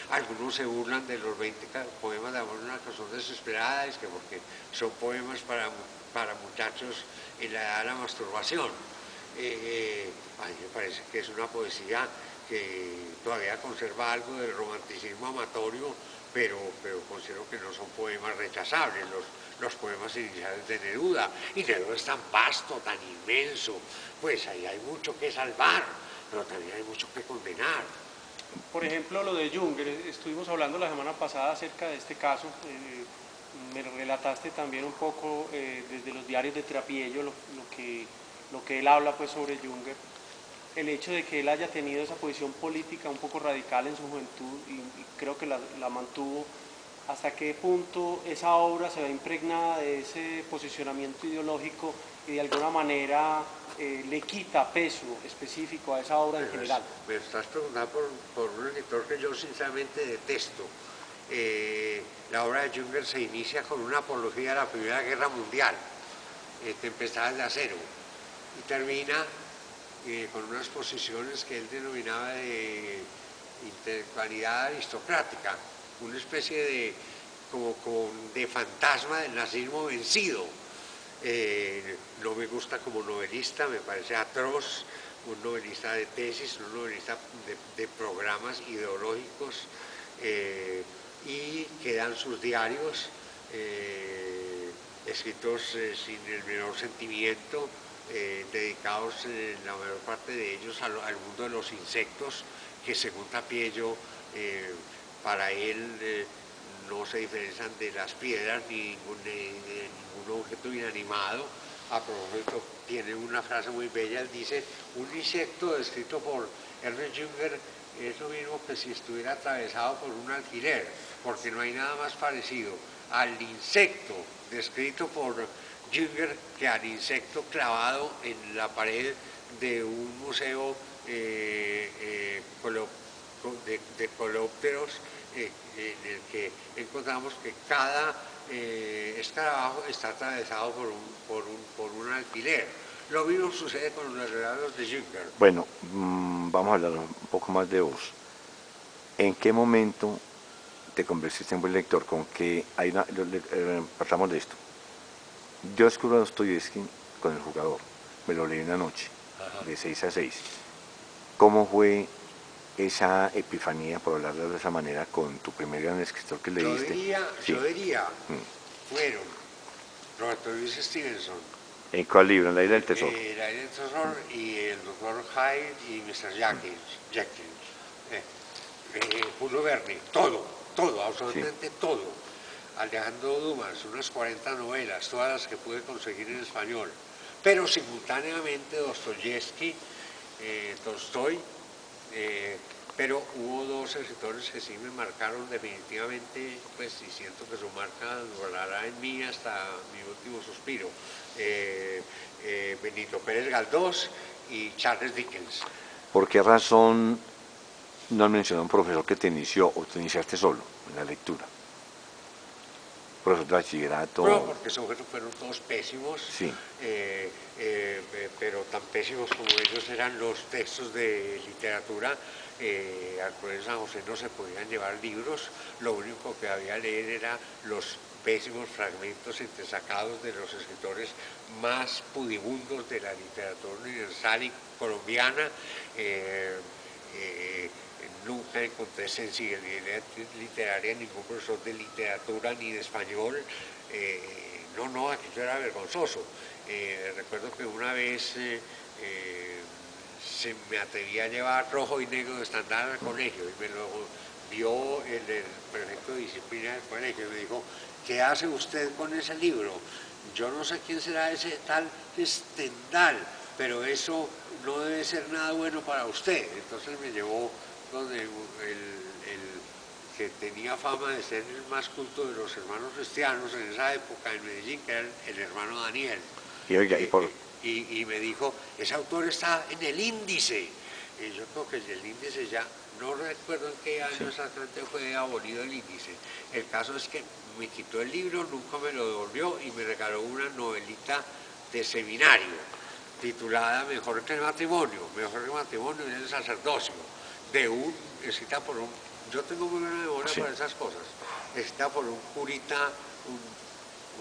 Algunos se burlan de los 20 poemas de amor en una canción desesperada, es que porque son poemas para muchachos en la edad de la masturbación. A mí me parece que es una poesía que todavía conserva algo del romanticismo amatorio, pero considero que no son poemas rechazables, los poemas iniciales de Neruda. Y Neruda es tan vasto, tan inmenso, pues ahí hay mucho que salvar, pero también hay mucho que condenar. Por ejemplo, lo de Junger, estuvimos hablando la semana pasada acerca de este caso, me relataste también un poco desde los diarios de Trapiello lo que él habla pues sobre Junger, el hecho de que él haya tenido esa posición política un poco radical en su juventud y creo que la mantuvo. ¿Hasta qué punto esa obra se ve impregnada de ese posicionamiento ideológico y de alguna manera le quita peso específico a esa obra en general? Me estás preguntando por un escritor que yo sinceramente detesto. La obra de Junger se inicia con una apología de la Primera Guerra Mundial, Tempestades de Acero, y termina con unas posiciones que él denominaba de intelectualidad aristocrática, una especie de, de fantasma del nazismo vencido. No me gusta como novelista, me parece atroz, un novelista de tesis, un novelista de programas ideológicos, y quedan sus diarios escritos sin el menor sentimiento, dedicados la mayor parte de ellos al mundo de los insectos, que según Tapiello, para él no se diferencian de las piedras ni de ningún objeto inanimado. A propósito, tiene una frase muy bella, él dice: un insecto descrito por Ernest Jünger es lo mismo que si estuviera atravesado por un alfiler, porque no hay nada más parecido al insecto descrito por Jünger que al insecto clavado en la pared de un museo de coleópteros, en el que encontramos que cada escarabajo está atravesado por un alfiler. Lo mismo sucede con los relatos de Jünger. Bueno, vamos a hablar un poco más de vos. ¿En qué momento te convertiste en buen lector? ¿Con qué? Partamos de esto. Yo descubro a Dostoyevsky con El Jugador. Me lo leí una noche, de 6 a 6. ¿Cómo fue esa epifanía, por hablarlo de esa manera, con tu primer gran escritor que leíste? Yo diría, fueron Roberto Louis Stevenson. ¿En cuál libro? ¿En La Isla del Tesoro? La Isla del Tesoro y el Dr. Hyde y Mr. Jekyll. Julio Verne, todo, absolutamente todo. Alejandro Dumas, unas 40 novelas, todas las que pude conseguir en español. Pero simultáneamente Dostoyevsky, Tolstoy, pero hubo dos escritores que sí me marcaron definitivamente, pues, y siento que su marca durará en mí hasta mi último suspiro. Benito Pérez Galdós y Charles Dickens. ¿Por qué razón no has mencionado a un profesor que te inició o te iniciaste solo en la lectura? Profesor de bachillerato. No, porque fueron todos pésimos, sí. Pero tan pésimos como ellos eran los textos de literatura. Al Colegio San José no se podían llevar libros, lo único que había que leer era los pésimos fragmentos entresacados de los escritores más pudibundos de la literatura universal y colombiana. Nunca encontré sensibilidad literaria en ningún profesor de literatura ni de español. No, aquello era vergonzoso. Recuerdo que una vez se me atreví a llevar Rojo y Negro de Estandarte al colegio y me lo vio el prefecto de disciplina del colegio y me dijo: ¿qué hace usted con ese libro? Yo no sé quién será ese tal Stendhal, pero eso no debe ser nada bueno para usted. Entonces me llevó donde el que tenía fama de ser el más culto de los hermanos cristianos en esa época en Medellín, que era el hermano Daniel. Y me dijo: ese autor está en el índice. Y yo creo que el índice ya, no recuerdo en qué año exactamente fue abolido el índice. El caso es que me quitó el libro, nunca me lo devolvió y me regaló una novelita de seminario titulada Mejor que el matrimonio y el sacerdocio, escrita por un, yo tengo muy buena memoria para esas cosas, escrita por un curita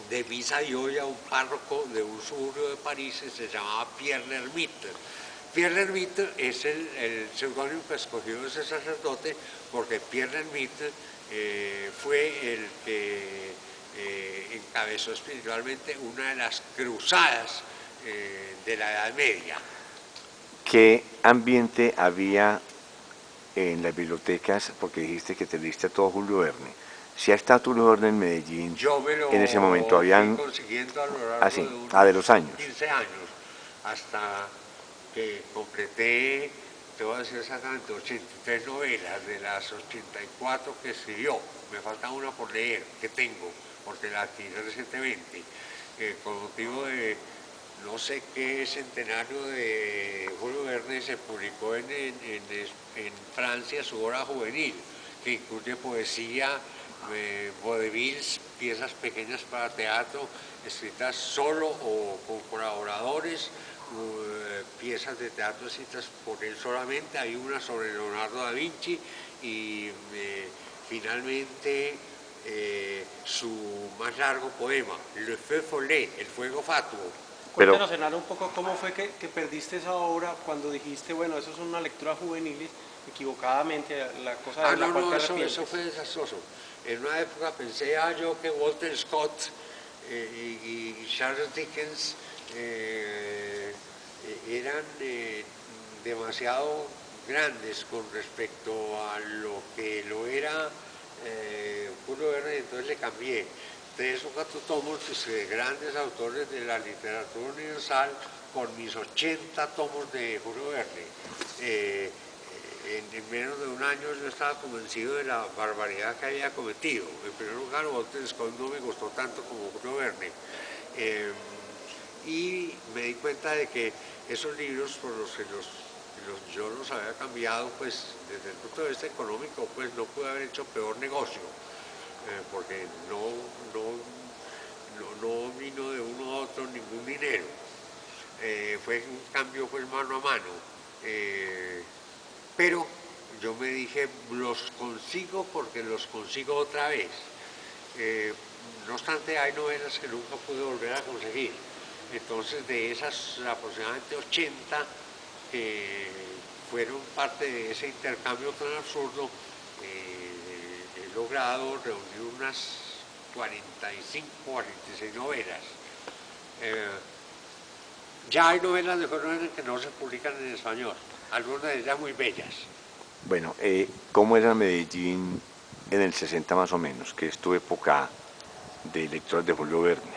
de misa y olla, un párroco de un suburbio de París, se llamaba Pierre Lermite. Pierre Lermite es el seudónimo que escogió ese sacerdote porque Pierre Lermite fue el que encabezó espiritualmente una de las cruzadas de la Edad Media. ¿Qué ambiente había en las bibliotecas? Porque dijiste que te leíste a todo Julio Verne. Si ha estado Julio Verne en Medellín, yo me lo en ese momento habían consiguiendo a lo largo de los años. 15 años, hasta que completé, te voy a decir exactamente, 83 novelas de las 84 que escribió. Me falta una por leer, que tengo, porque la adquirí recientemente, con motivo de no sé qué centenario de Julio Verne. Se publicó en Francia su obra juvenil, que incluye poesía, vaudevilles, piezas pequeñas para teatro, escritas solo o con colaboradores, piezas de teatro escritas por él solamente. Hay una sobre Leonardo da Vinci y finalmente su más largo poema, Le Feu Follet, el fuego fatuo. Cuéntanos, Hernán, un poco cómo fue que perdiste esa obra cuando dijiste, bueno, eso es una lectura juvenil, equivocadamente, la cosa de la cual te arrepientes. Eso fue desastroso. En una época pensé yo que Walter Scott y Charles Dickens eran demasiado grandes con respecto a lo que lo era Julio Verne, entonces le cambié 3 o 4 tomos de grandes autores de la literatura universal con mis 80 tomos de Julio Verne. En menos de un año yo estaba convencido de la barbaridad que había cometido. En primer lugar, Walter Scott no me gustó tanto como Julio Verne. Y me di cuenta de que esos libros por los que yo los había cambiado, pues desde el punto de vista económico, pues no pude haber hecho peor negocio, porque no vino de uno a otro ningún dinero. Fue un cambio pues mano a mano. Pero yo me dije, los consigo porque los consigo otra vez. No obstante, hay novelas que nunca pude volver a conseguir. Entonces, de esas aproximadamente 80 que fueron parte de ese intercambio tan absurdo, he logrado reunir unas 45, 46 novelas. Ya hay novelas de Julio Verne que no se publican en español, algunas de ellas muy bellas. Bueno, ¿cómo era Medellín en el 60 más o menos, que es tu época de lectores de Julio Verne?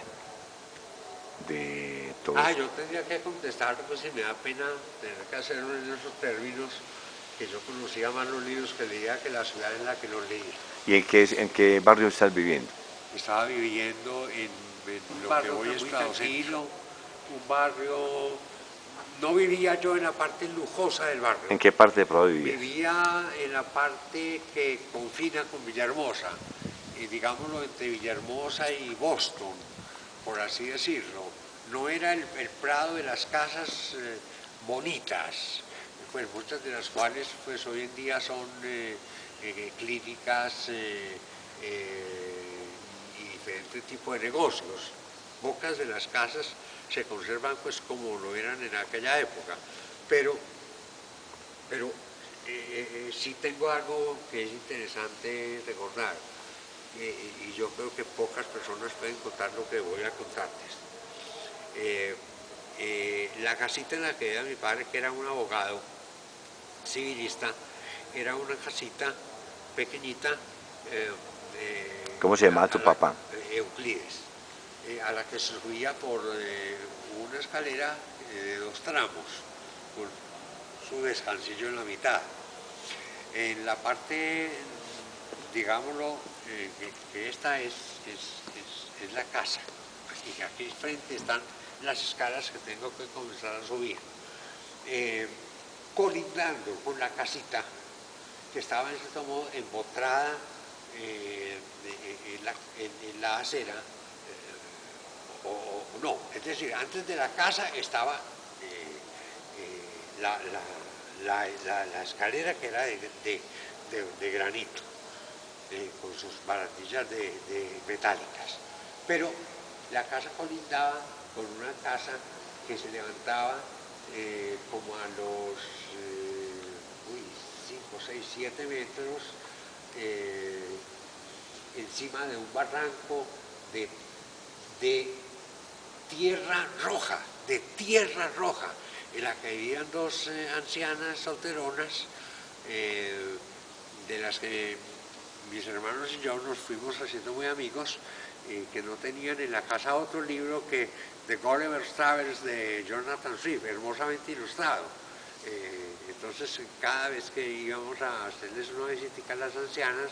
De todo eso. Yo tendría que contestar, pues si me da pena tener que hacerlo en esos términos, que yo conocía más los libros que leía que la ciudad en la que los leía. ¿Y en qué barrio estás viviendo? Estaba viviendo en lo que hoy es Prado Centro, un barrio. No vivía yo en la parte lujosa del barrio. ¿En qué parte de Prado vivías? Vivía en la parte que confina con Villahermosa, digámoslo entre Villahermosa y Boston, por así decirlo. No era el Prado de las casas bonitas, pues muchas de las cuales pues hoy en día son clínicas y diferentes tipos de negocios. Pocas de las casas se conservan pues como lo eran en aquella época, pero sí tengo algo que es interesante recordar, y yo creo que pocas personas pueden contar lo que voy a contarles. La casita en la que vivía mi padre, que era un abogado civilista, era una casita pequeñita. ¿Cómo se llamaba tu papá? Euclides, a la que se subía por una escalera de 2 tramos, con su descansillo en la mitad. En la parte, digámoslo, que esta es la casa. Y aquí frente están las escalas que tengo que comenzar a subir. Colindando con la casita, que estaba en cierto modo empotrada en la acera, no, es decir, antes de la casa estaba la escalera, que era de granito, con sus barandillas de metálicas, pero la casa colindaba con una casa que se levantaba como a los 5, 6, 7 metros encima de un barranco de tierra roja, en la que vivían 2 ancianas solteronas, de las que mis hermanos y yo nos fuimos haciendo muy amigos, que no tenían en la casa otro libro que The Gulliver's Travels de Jonathan Swift, hermosamente ilustrado. Entonces, cada vez que íbamos a hacerles una visita a las ancianas,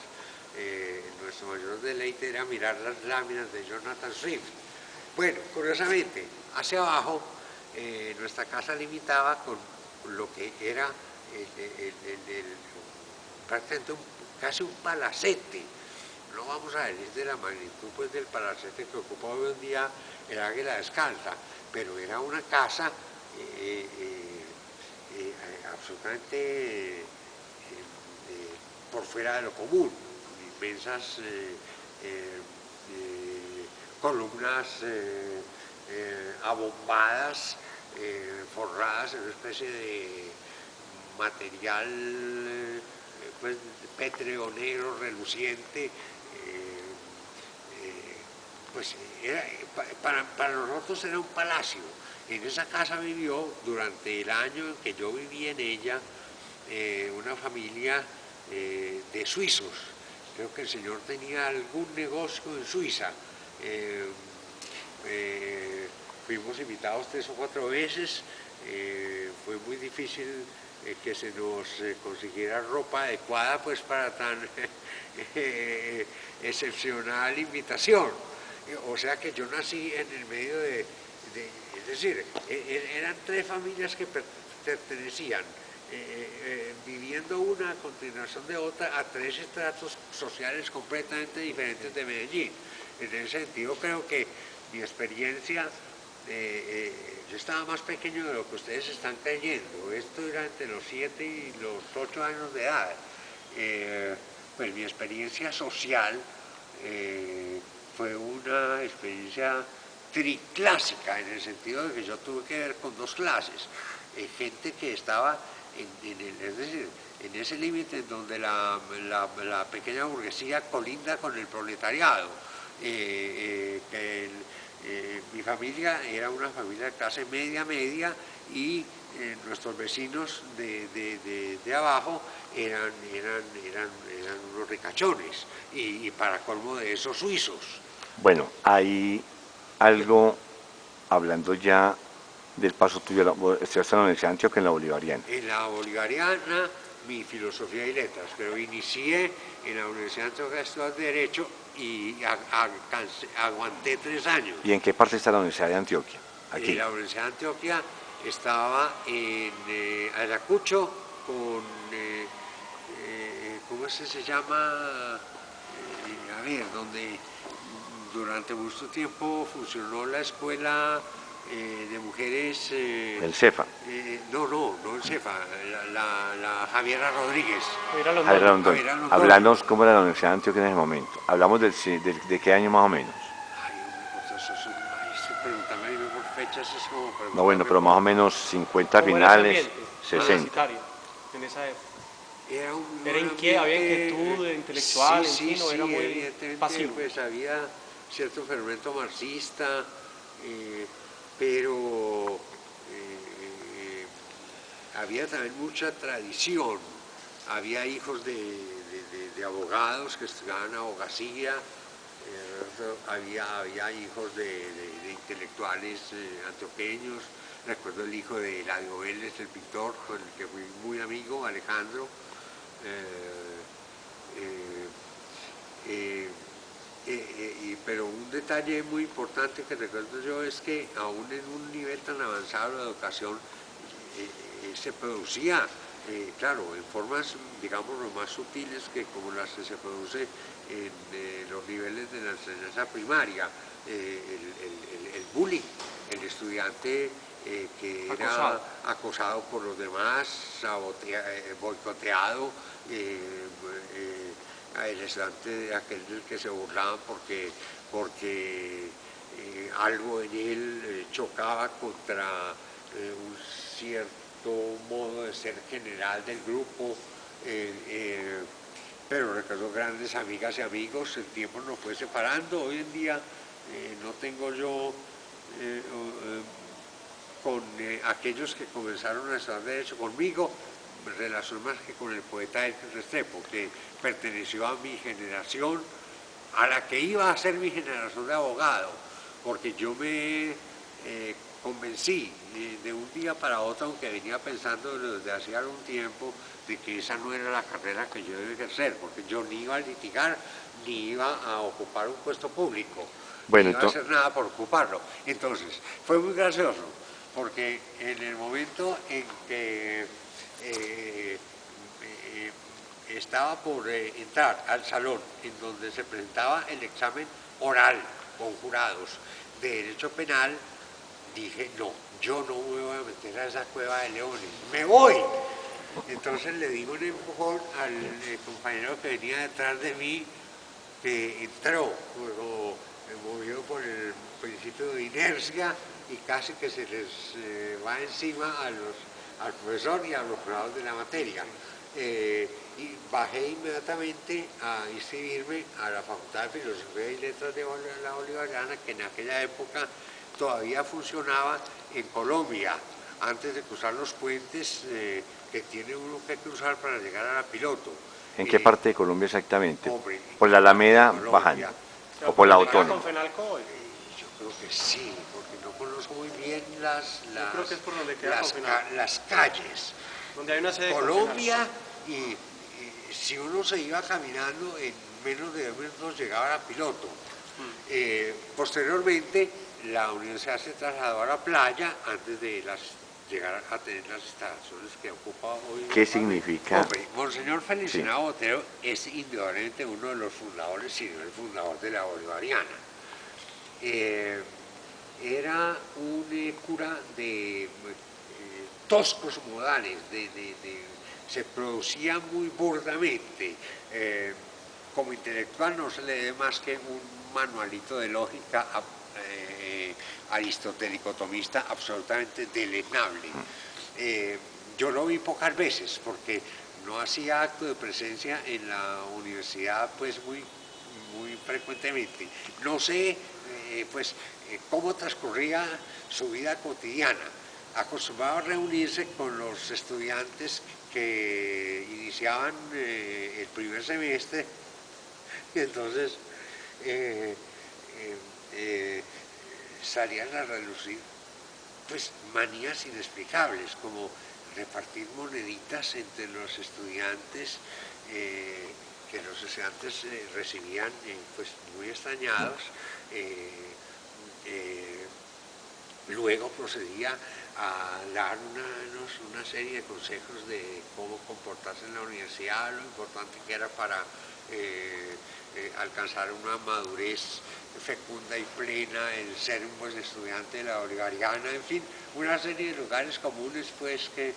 nuestro mayor deleite era mirar las láminas de Jonathan Swift. Bueno, curiosamente, hacia abajo, nuestra casa limitaba con lo que era prácticamente casi un palacete. No vamos a decir de la magnitud pues, del palacete que ocupa hoy en día el Águila Descalza, pero era una casa absolutamente por fuera de lo común, con inmensas columnas abombadas, forradas en una especie de material pues, pétreo negro reluciente, pues para nosotros era un palacio. En esa casa vivió durante el año en que yo viví en ella una familia de suizos. Creo que el señor tenía algún negocio en Suiza. Fuimos invitados 3 o 4 veces, fue muy difícil que se nos consiguiera ropa adecuada pues para tan excepcional invitación. O sea que yo nací en el medio es decir, eran 3 familias que pertenecían, viviendo una a continuación de otra, a 3 estratos sociales completamente diferentes de Medellín. En ese sentido creo que mi experiencia, yo estaba más pequeño de lo que ustedes están creyendo, esto era entre los 7 y los 8 años de edad. Pues mi experiencia social fue una experiencia triclásica, en el sentido de que yo tuve que ver con 2 clases, gente que estaba es decir, en ese límite en donde la pequeña burguesía colinda con el proletariado, mi familia era una familia de clase media y nuestros vecinos de abajo eran unos ricachones y para colmo de esos suizos. Bueno, hay algo, hablando ya del paso tuyo, estudiaste en la Universidad de Antioquia, en la Bolivariana. En la Bolivariana, mi filosofía y letras, pero inicié en la Universidad de Antioquia a estudiar Derecho y aguanté 3 años. ¿Y en qué parte está la Universidad de Antioquia? Aquí. La Universidad de Antioquia estaba en Ayacucho con, ¿cómo se llama? A ver, donde durante mucho tiempo funcionó la escuela de mujeres... ¿El CEFA? No el CEFA, la Javiera Rodríguez. Javiera Londoño. Háblanos cómo era la Universidad de Antioquia en ese momento. Hablamos de qué año más o menos. Pregúntame por fechas, es como... No, bueno, pero más o menos 50 finales, 60. En esa época. Era había inquietud intelectual, sí, no era muy pasivo. Pues había cierto fermento marxista, pero había también mucha tradición. Había hijos de abogados que estudiaban abogacía, había hijos de intelectuales antioqueños. Recuerdo el hijo de Eladio Vélez, el pintor, con el que fui muy amigo, Alejandro. Pero un detalle muy importante que recuerdo yo es que aún en un nivel tan avanzado de educación se producía, claro, en formas, digamos, lo más sutiles que como las que se produce en los niveles de la enseñanza primaria, el bullying, el estudiante que era acosado por los demás, boicoteado, el estudiante aquel del que se burlaban porque algo en él chocaba contra un cierto modo de ser general del grupo, pero recuerdo grandes amigas y amigos, el tiempo nos fue separando. Hoy en día no tengo yo con aquellos que comenzaron a estudiar Derecho conmigo relación más que con el poeta Elkin Restrepo, que perteneció a mi generación, a la que iba a ser mi generación de abogado, porque yo me convencí de un día para otro, aunque venía pensando desde hacía algún tiempo, de que esa no era la carrera que yo debía ejercer, porque yo ni iba a litigar, ni iba a ocupar un puesto público, ni iba a hacer nada por ocuparlo. Entonces, fue muy gracioso, porque en el momento en que estaba por entrar al salón en donde se presentaba el examen oral con jurados de Derecho Penal, dije, no, yo no me voy a meter a esa cueva de leones, ¡me voy! Entonces le di un empujón al compañero que venía detrás de mí, que entró, movido por el principio de inercia, y casi que se les va encima al profesor y a los jurados de la materia. y bajé inmediatamente a inscribirme a la Facultad de Filosofía y Letras de la Bolivariana, que en aquella época todavía funcionaba en Colombia, antes de cruzar los puentes que tiene uno que cruzar para llegar a la Piloto. ¿En qué parte de Colombia exactamente? Hombre, ¿Por la Alameda Colombia. bajando? ¿O por la Autónoma? ¿Con Fenalco hoy? Yo creo que sí, porque no conozco muy bien las creo que es por donde queda Confenalco. las calles. Donde hay una sede de Colombia, y si uno se iba caminando, en menos de 2 minutos llegaba a la Piloto. Posteriormente, la universidad se trasladó a la playa antes de llegar a tener las instalaciones que ocupa hoy. ¿Qué significa? Hombre, Monseñor Feliciano Botero es indudablemente uno de los fundadores, si no el fundador de la Bolivariana. Era un cura de toscos modales, se producía muy burdamente. Como intelectual no se le dé más que un manualito de lógica aristotélico-tomista absolutamente deleznable. Yo lo vi pocas veces porque no hacía acto de presencia en la universidad pues muy frecuentemente. No sé cómo transcurría su vida cotidiana. Acostumbraba a reunirse con los estudiantes que iniciaban el primer semestre, y entonces salían a relucir pues manías inexplicables, como repartir moneditas entre los estudiantes, que los estudiantes recibían pues muy extrañados. Luego procedía a dar una serie de consejos de cómo comportarse en la universidad, lo importante que era para alcanzar una madurez fecunda y plena, el ser un buen estudiante de la Bolivariana, en fin, una serie de lugares comunes pues que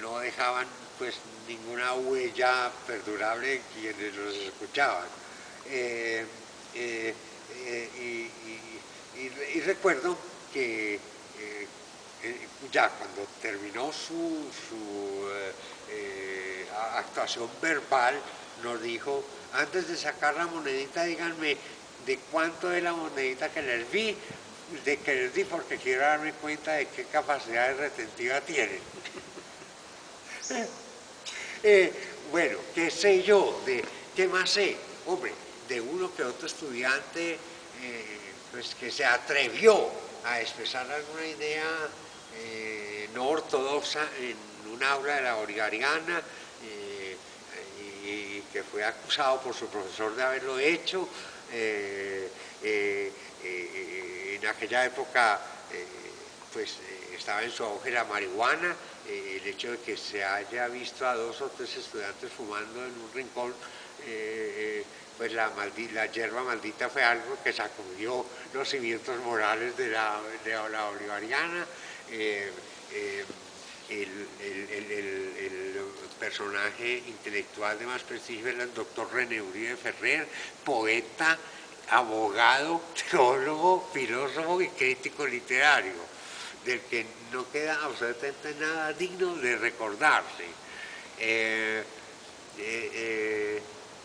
no dejaban pues ninguna huella perdurable en quienes los escuchaban. Y recuerdo que ya cuando terminó su actuación verbal, nos dijo: antes de sacar la monedita, díganme de cuánto es la monedita que les di, porque quiero darme cuenta de qué capacidad retentiva tienen. Bueno, qué sé yo, qué más sé, hombre, de uno que otro estudiante pues que se atrevió a expresar alguna idea no ortodoxa en un aula de la Bolivariana, y que fue acusado por su profesor de haberlo hecho. En aquella época pues estaba en su auge la marihuana. El hecho de que se haya visto a 2 o 3 estudiantes fumando en un rincón, pues la hierba maldita fue algo que sacudió los cimientos morales de la bolivariana. El personaje intelectual de más prestigio era el doctor René Uribe Ferrer, poeta, abogado, teólogo, filósofo y crítico literario, del que no queda absolutamente nada digno de recordarse.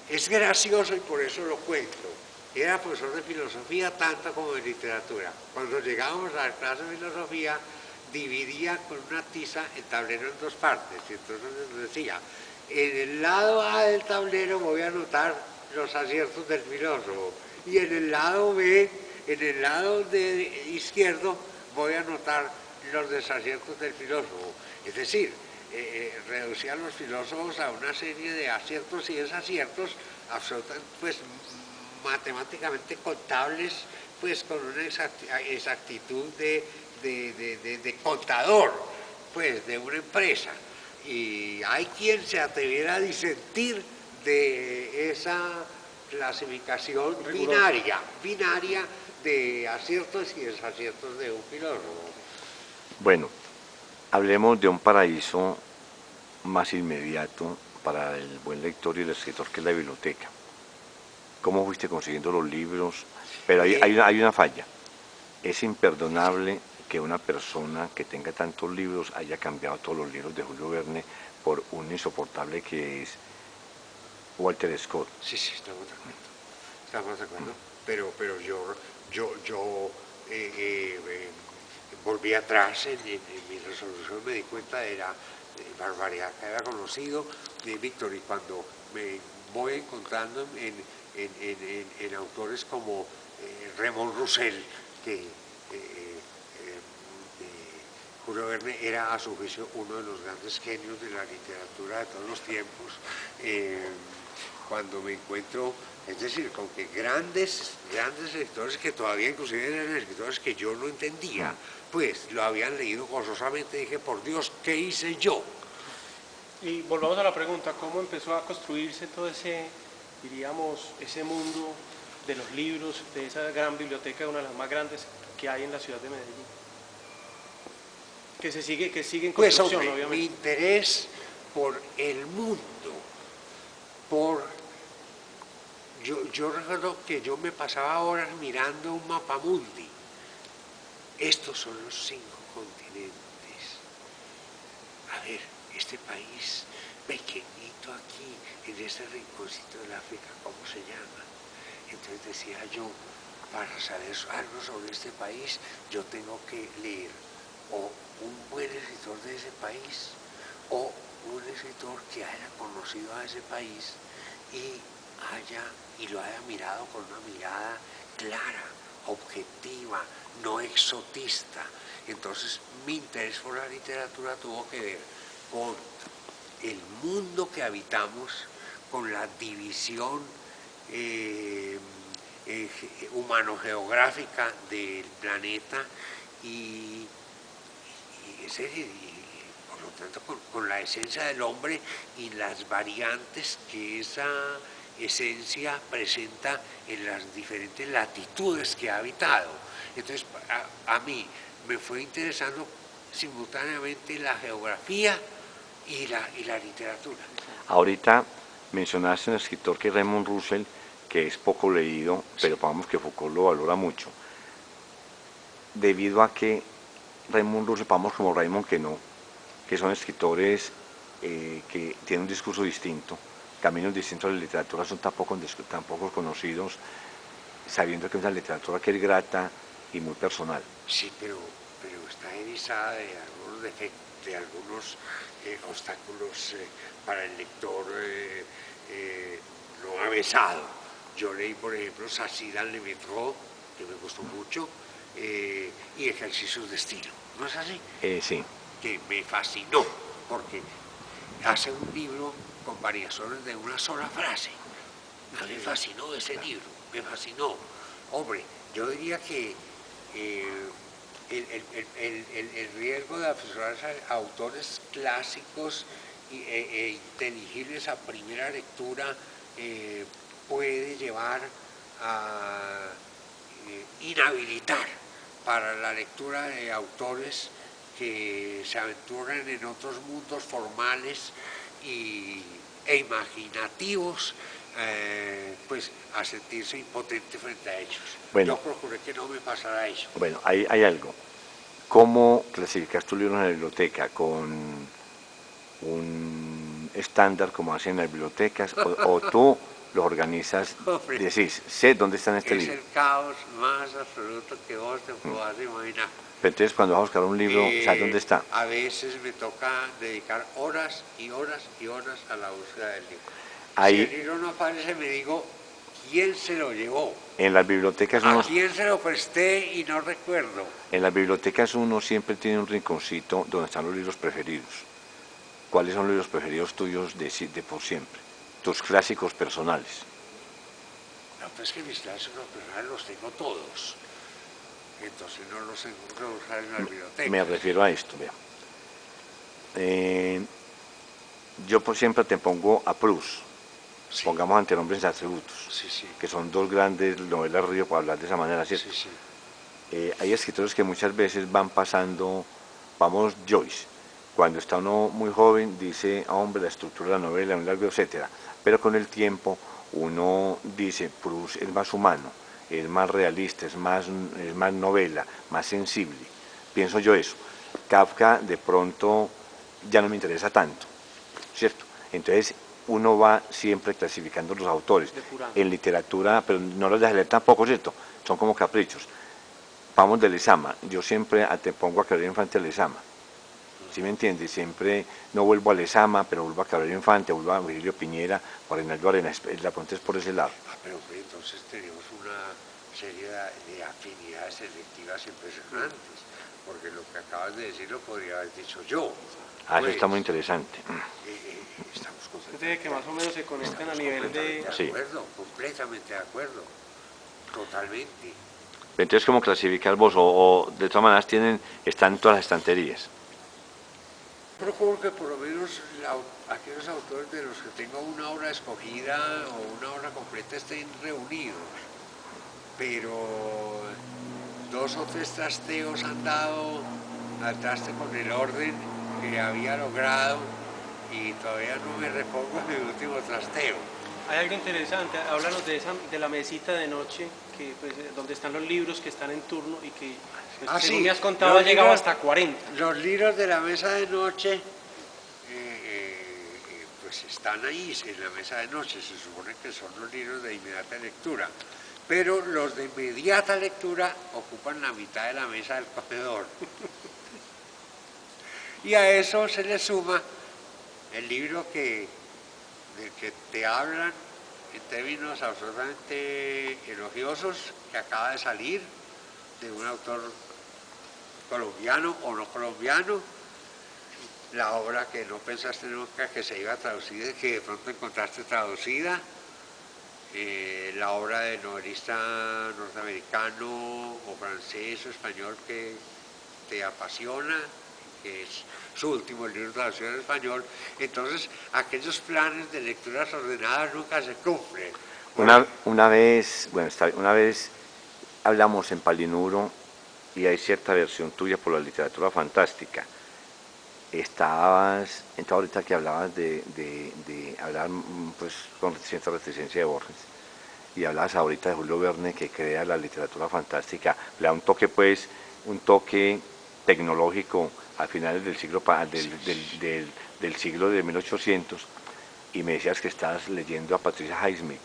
Es gracioso y por eso lo cuento. Era profesor de filosofía tanto como de literatura. Cuando llegábamos a la clase de filosofía, dividía con una tiza el tablero en 2 partes. Y entonces nos decía: en el lado A del tablero voy a anotar los aciertos del filósofo, y en el lado B, en el lado izquierdo, voy a anotar los desaciertos del filósofo. Es decir, reducía a los filósofos a una serie de aciertos y desaciertos absolutamente, pues, matemáticamente contables, pues con una exactitud de contador, pues, de una empresa. Y hay quien se atreviera a disentir de esa clasificación binaria de aciertos y desaciertos de un filósofo. Bueno, hablemos de un paraíso más inmediato para el buen lector y el escritor, que es la biblioteca. ¿Cómo fuiste consiguiendo los libros? Pero hay una falla. Es imperdonable que una persona que tenga tantos libros haya cambiado todos los libros de Julio Verne por un insoportable que es Walter Scott. Sí, sí, estamos de acuerdo. Estamos de acuerdo. Pero yo volví atrás en mi resolución, me di cuenta de la barbaridad que había conocido de Víctor, y cuando me voy encontrando en autores como Raymond Roussel, que Julio Verne era a su juicio uno de los grandes genios de la literatura de todos los tiempos, cuando me encuentro, es decir, con que grandes escritores que todavía inclusive eran escritores que yo no entendía, pues lo habían leído gozosamente, dije, por Dios, ¿qué hice yo? Y volvamos a la pregunta, ¿cómo empezó a construirse todo ese, diríamos, ese mundo de los libros, de esa gran biblioteca, una de las más grandes que hay en la ciudad de Medellín? Que sigue en Pues construcción, hombre, obviamente. mi interés por el mundo, yo recuerdo que yo me pasaba horas mirando un mapamundi. Estos son los 5 continentes. A ver, este país pequeñito aquí, en ese rinconcito del África, ¿cómo se llama? Entonces decía yo, para saber algo sobre este país, yo tengo que leer o un buen escritor de ese país, o un escritor que haya conocido a ese país y lo haya mirado con una mirada clara, objetiva, no exotista. Entonces mi interés por la literatura tuvo que ver con el mundo que habitamos, con la división humano-geográfica del planeta y por lo tanto con la esencia del hombre y las variantes que esa esencia presenta en las diferentes latitudes que ha habitado. Entonces a mí me fue interesando simultáneamente la geografía y la literatura. Ahorita mencionaste un escritor que es Raymond Roussel, que es poco leído, pero vamos que Foucault lo valora mucho, debido a que Raymond Roussel, vamos como Raymond Queneau, que son escritores que tienen un discurso distinto, caminos distintos a la literatura, son tan poco conocidos, sabiendo que es una literatura que es grata y muy personal. Sí, pero está erizada de algunos defectos, de algunos obstáculos para el lector no avesado. Yo leí, por ejemplo, Sacidan Le Métro, que me gustó mucho, y Ejercicios de Estilo, ¿no es así? Sí. Que me fascinó, porque hace un libro con variaciones de una sola frase. A mí me fascinó ese libro, me fascinó. Hombre, yo diría que el riesgo de aficionarse a autores clásicos e inteligibles a primera lectura puede llevar a inhabilitar para la lectura de autores que se aventuran en otros mundos formales e imaginativos, pues a sentirse impotente frente a ellos. Bueno, yo procuré que no me pasara eso. Bueno, hay algo. ¿Cómo clasificas tus libros en la biblioteca? ¿Con un estándar como hacen las bibliotecas? ¿O tú los organizas, decís, sé dónde está en este libro? Es el caos más absoluto que vos te puedas imaginar. Pero entonces cuando vas a buscar un libro, ¿sabes dónde está? A veces me toca dedicar horas y horas y horas a la búsqueda del libro. Ahí, si el libro no aparece, me digo, ¿quién se lo llevó? En las bibliotecas ¿A quién se lo presté y no recuerdo? En las bibliotecas uno siempre tiene un rinconcito donde están los libros preferidos. ¿Cuáles son los libros preferidos tuyos de por siempre? Tus clásicos personales. No, pues es que mis clásicos personales los tengo todos. Entonces no los tengo que buscar en las bibliotecas. Me refiero a esto, vea. Yo por siempre te pongo a Proust. Sí. Pongamos Antenombres y Atributos, sí, sí. Que son dos grandes novelas río para hablar de esa manera, ¿cierto? Sí, sí. Hay escritores que muchas veces van pasando, vamos, Joyce, cuando está uno muy joven dice, hombre, la estructura de la novela, un largo, etcétera, pero con el tiempo uno dice, Proust es más humano, es más realista, es más novela, más sensible. pienso yo eso. Kafka de pronto ya no me interesa tanto, ¿cierto? Entonces uno va siempre clasificando los autores. Depurando. En literatura, pero no los deja leer tampoco, ¿cierto? Son como caprichos. Vamos de Lezama, yo siempre te pongo a Carolina Infante a Lezama. ¿Sí me entiendes? Siempre no vuelvo a Lezama, pero vuelvo a Carolina Infante, vuelvo a Virgilio Piñera, a Reinaldo Arenas, la pregunta es por ese lado. Pero hombre, entonces tenemos una serie de afinidades selectivas impresionantes, porque lo que acabas de decir lo podría haber dicho yo. Eso está muy interesante. Estamos Entonces, que más o menos se conectan a nivel de... Sí. acuerdo, completamente de acuerdo, totalmente. Entonces, ¿cómo clasificar vos? O de todas maneras están todas las estanterías. Procuro que por lo menos aquellos autores de los que tengo una obra escogida o una obra completa estén reunidos, pero 2 o 3 trasteos han dado al traste con el orden que había logrado y todavía no me repongo en mi último trasteo. Hay algo interesante, háblanos de la mesita de noche, que, pues, donde están los libros que están en turno y que, pues, según Sí, me has contado, ha llegado hasta 40. Los libros de la mesa de noche, pues están ahí en la mesa de noche, se supone que son los libros de inmediata lectura, pero los de inmediata lectura ocupan la mitad de la mesa del comedor. Y a eso se le suma el libro del que te hablan en términos absolutamente elogiosos, que acaba de salir, de un autor colombiano o no colombiano, la obra que no pensaste nunca que se iba a traducir, que de pronto encontraste traducida, la obra del novelista norteamericano o francés o español que te apasiona, que es su último libro traducido en español. Entonces aquellos planes de lecturas ordenadas nunca se cumplen. Una vez hablamos en Palinuro y hay cierta versión tuya por la literatura fantástica. Estabas, entonces ahorita que hablabas de hablar pues con cierta reticencia de Borges, y hablabas ahorita de Julio Verne, que crea la literatura fantástica, le da un toque tecnológico a finales del siglo del siglo de 1800, y me decías que estabas leyendo a Patricia Highsmith,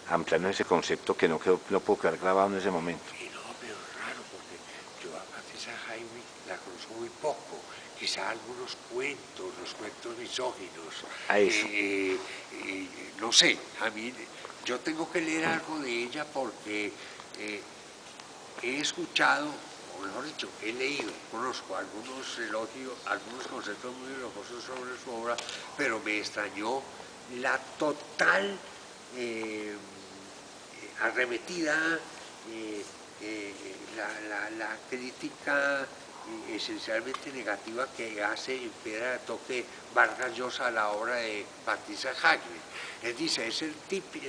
ampliando ese concepto que no pudo quedar grabado en ese momento. Y no, pero es raro, porque yo a Patricia Highsmith la conozco muy poco, quizá algunos cuentos, los cuentos misóginos. A eso. No sé, a mí, yo tengo que leer algo de ella porque he escuchado, o mejor dicho, he leído, conozco algunos elogios, algunos conceptos muy elogiosos sobre su obra, pero me extrañó la total arremetida, la crítica esencialmente negativa que hace en Piedra de Toque Vargas Llosa a la obra de Patricia Highsmith. Él dice, es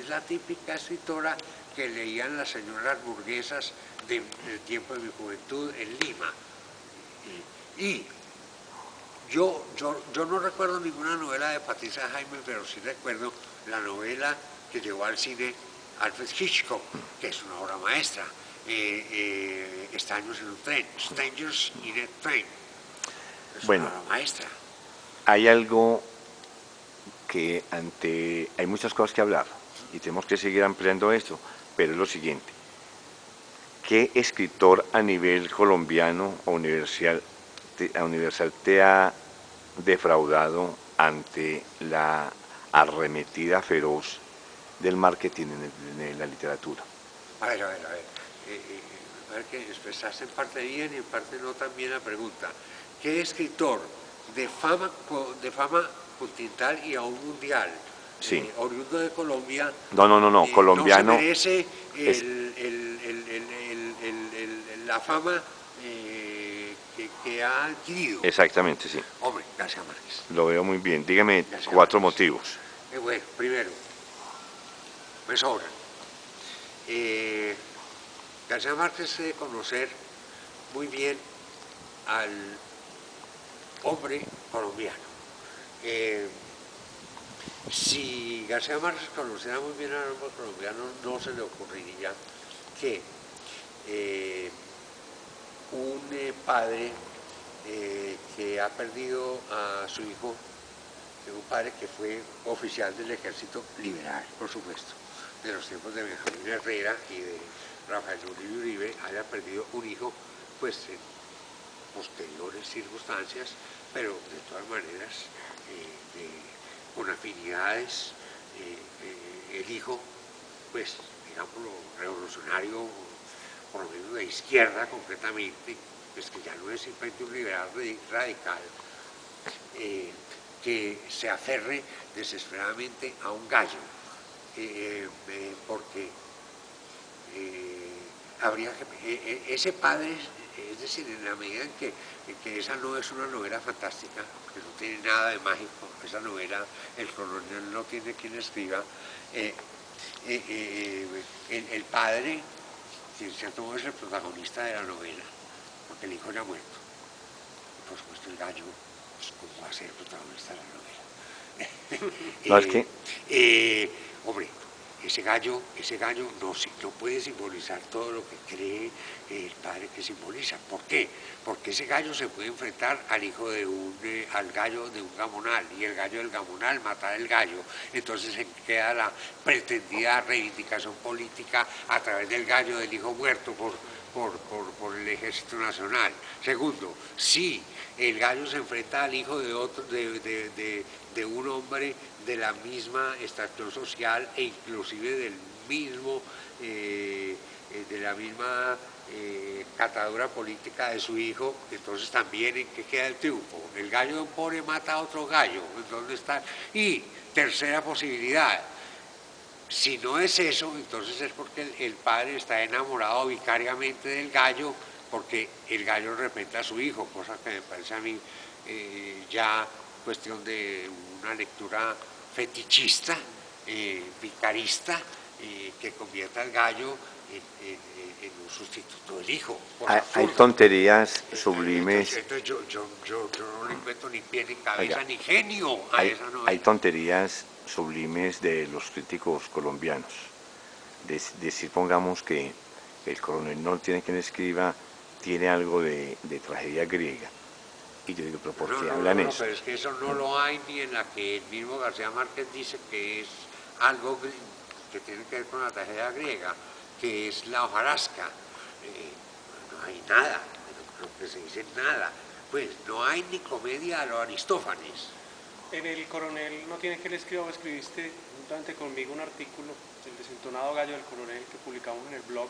la típica escritora que leían las señoras burguesas del tiempo de mi juventud en Lima. Y yo no recuerdo ninguna novela de Patricia Highsmith, pero sí recuerdo la novela que llevó al cine Alfred Hitchcock, que es una obra maestra. Extraños en un tren, Strangers in a Train. Es bueno, una obra maestra. Hay algo que hay muchas cosas que hablar y tenemos que seguir ampliando esto, pero es lo siguiente: ¿qué escritor a nivel colombiano o universal te ha defraudado ante la arremetida feroz del marketing en la literatura? A ver. A ver que expresaste en parte bien y en parte no tan bien la pregunta. ¿Qué escritor de fama continental y aún mundial, sí, oriundo de Colombia, no, colombiano, no se merece la fama que ha adquirido? Exactamente, sí. Hombre, García Márquez. Lo veo muy bien. Dígame García 4 Márquez. motivos. Bueno, primero, me sobran. García Márquez debe conocer muy bien al hombre colombiano. Si García Márquez conociera muy bien al hombre colombiano, no se le ocurriría que un padre que ha perdido a su hijo, un padre que fue oficial del Ejército Liberal, por supuesto, de los tiempos de Benjamín Herrera y de Rafael Uribe, haya perdido un hijo, pues en posteriores circunstancias, pero de todas maneras con afinidades, el hijo, pues digámoslo, revolucionario, por lo menos de izquierda concretamente, pues que ya no es simplemente un liberal radical, que se aferre desesperadamente a un gallo, porque habría que, ese padre, es decir, en la medida en que esa no es una novela fantástica, que no tiene nada de mágico, esa novela, el coronel no tiene quien escriba, el padre, que en cierto modo es el protagonista de la novela, porque el hijo ya ha muerto. Por supuesto el gallo, pues, ¿cómo va a ser el protagonista de la novela? Hombre, ese gallo no puede simbolizar todo lo que cree el padre que simboliza. ¿Por qué? Porque ese gallo se puede enfrentar al hijo al gallo de un gamonal, y el gallo del gamonal matar al gallo. Entonces se queda la pretendida reivindicación política a través del gallo del hijo muerto por el Ejército Nacional. Segundo, si el gallo se enfrenta al hijo de otro, de un hombre de la misma extracción social e inclusive del mismo, de la misma catadura política de su hijo, entonces también ¿en qué queda el triunfo? El gallo de un pobre mata a otro gallo, ¿en dónde está? Y tercera posibilidad, si no es eso, entonces es porque el padre está enamorado vicariamente del gallo, porque el gallo representa a su hijo, cosa que me parece a mí ya cuestión de una lectura fetichista, vicarista, que convierta al gallo en un sustituto del hijo. Hay tonterías sublimes. Entonces yo no le encuentro ni pie ni cabeza ni genio a esa novela. Hay tonterías sublimes de los críticos colombianos. Decir, pongamos, que el coronel no tiene quien escriba, tiene algo de tragedia griega. Y yo digo, ¿pero por qué hablan eso? Pero es que eso no lo hay ni en la que el mismo García Márquez dice que es algo que tiene que ver con la tragedia griega, que es la hojarasca. No hay nada, lo que se dice nada. Pues no hay ni comedia a los Aristófanes. En el coronel no tiene que le escriba, escribiste juntamente conmigo un artículo, el desentonado gallo del coronel, que publicamos en el blog.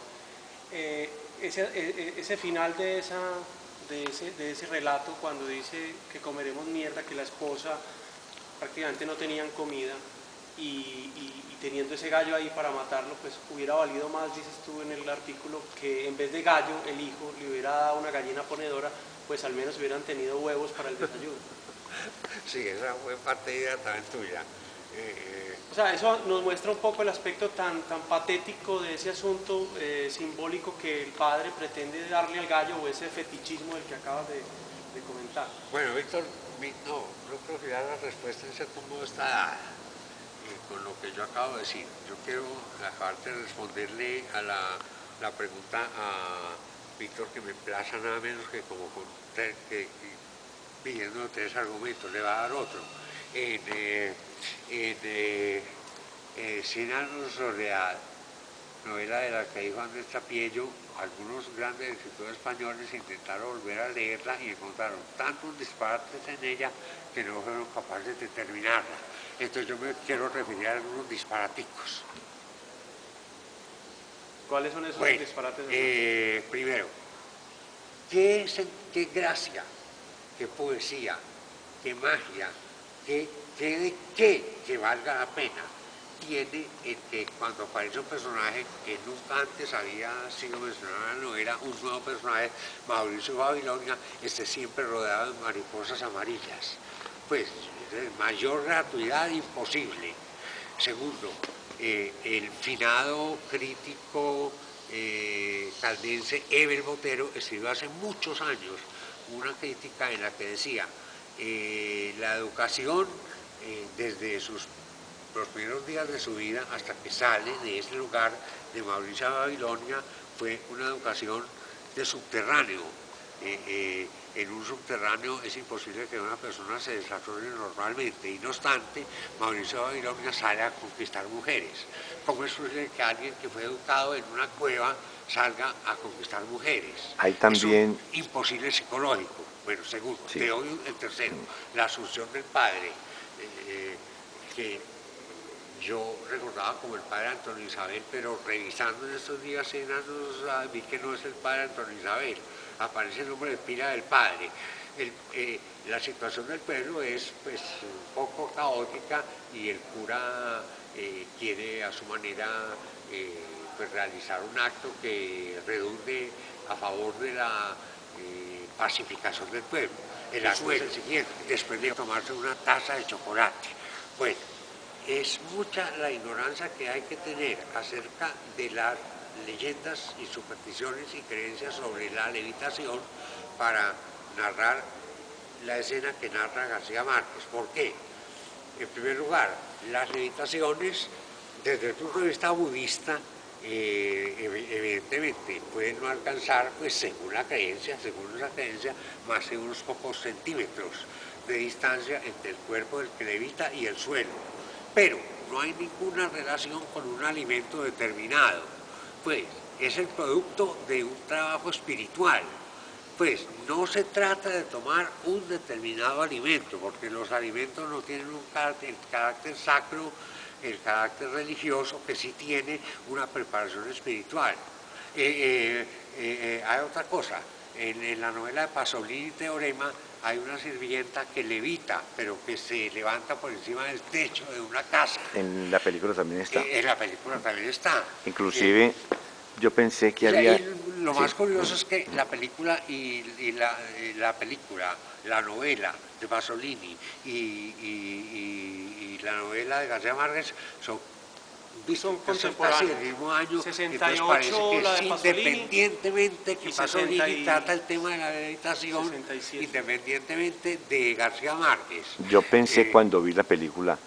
Ese final de ese relato, cuando dice que comeremos mierda, que la esposa prácticamente no tenían comida y teniendo ese gallo ahí para matarlo, pues hubiera valido más, dices tú en el artículo, que en vez de gallo el hijo le hubiera dado una gallina ponedora, pues al menos hubieran tenido huevos para el desayuno. Sí, esa fue parte de idea también tuya. O sea, eso nos muestra un poco el aspecto tan patético de ese asunto simbólico que el padre pretende darle al gallo, o ese fetichismo del que acabas de comentar. Bueno, Víctor, no creo que ya la respuesta en cierto modo está dada con lo que yo acabo de decir. Yo quiero acabar de responderle a la pregunta a Víctor, que me plaza nada menos que como pidiendo 3 argumentos, le va a dar otro. En 100 años de soledad, novela de la que dijo Andrés Trapiello, algunos grandes escritores españoles intentaron volver a leerla y encontraron tantos disparates en ella que no fueron capaces de terminarla. Entonces yo me quiero referir a algunos disparaticos. ¿Cuáles son esos disparates? Primero, ¿qué gracia, qué poesía, qué magia, que valga la pena tiene el que cuando aparece un personaje que nunca antes había sido mencionado en la novela, un nuevo personaje, Mauricio Babilonia, esté siempre rodeado de mariposas amarillas? Pues mayor gratuidad imposible. Segundo, el finado crítico caldense Eber Botero escribió hace muchos años una crítica en la que decía la educación desde los primeros días de su vida hasta que sale de ese lugar de Mauricio Babilonia fue una educación de subterráneo, en un subterráneo es imposible que una persona se desarrolle normalmente, y no obstante, Mauricio Babilonia sale a conquistar mujeres. ¿Cómo es posible que alguien que fue educado en una cueva salga a conquistar mujeres? Hay también... Es un imposible psicológico. Bueno, segundo, Sí. te doy el tercero, la asunción del padre, que yo recordaba como el padre Antonio Isabel, pero revisando en estos días vi que no es el padre Antonio Isabel, aparece el nombre de pila del padre. La situación del pueblo es pues un poco caótica, y el cura quiere a su manera pues realizar un acto que redunde a favor de la pacificación del pueblo. El acto es el siguiente: después de tomarse una taza de chocolate. Bueno, es mucha la ignorancia que hay que tener acerca de las leyendas y supersticiones y creencias sobre la levitación para narrar la escena que narra García Márquez. ¿Por qué? En primer lugar, las levitaciones, desde el punto de vista budista, evidentemente pueden no alcanzar, pues según esa creencia, más de unos pocos centímetros de distancia entre el cuerpo del que levita y el suelo. Pero no hay ninguna relación con un alimento determinado, pues es el producto de un trabajo espiritual. Pues no se trata de tomar un determinado alimento, porque los alimentos no tienen el carácter sacro, el carácter religioso, que sí tiene una preparación espiritual. Hay otra cosa, en la novela de Pasolini, Teorema, hay una sirvienta que levita, pero que se levanta por encima del techo de una casa. En la película también está. En la película también está. Inclusive, yo pensé que había... Lo más curioso es que la película la novela de Pasolini y la novela de García Márquez son contemporáneas. casi del mismo año. 68 parece que la de Pasolini, independientemente que y Pasolini 60 trata el tema de la meditación, 67. independientemente de García Márquez. Yo pensé cuando vi la película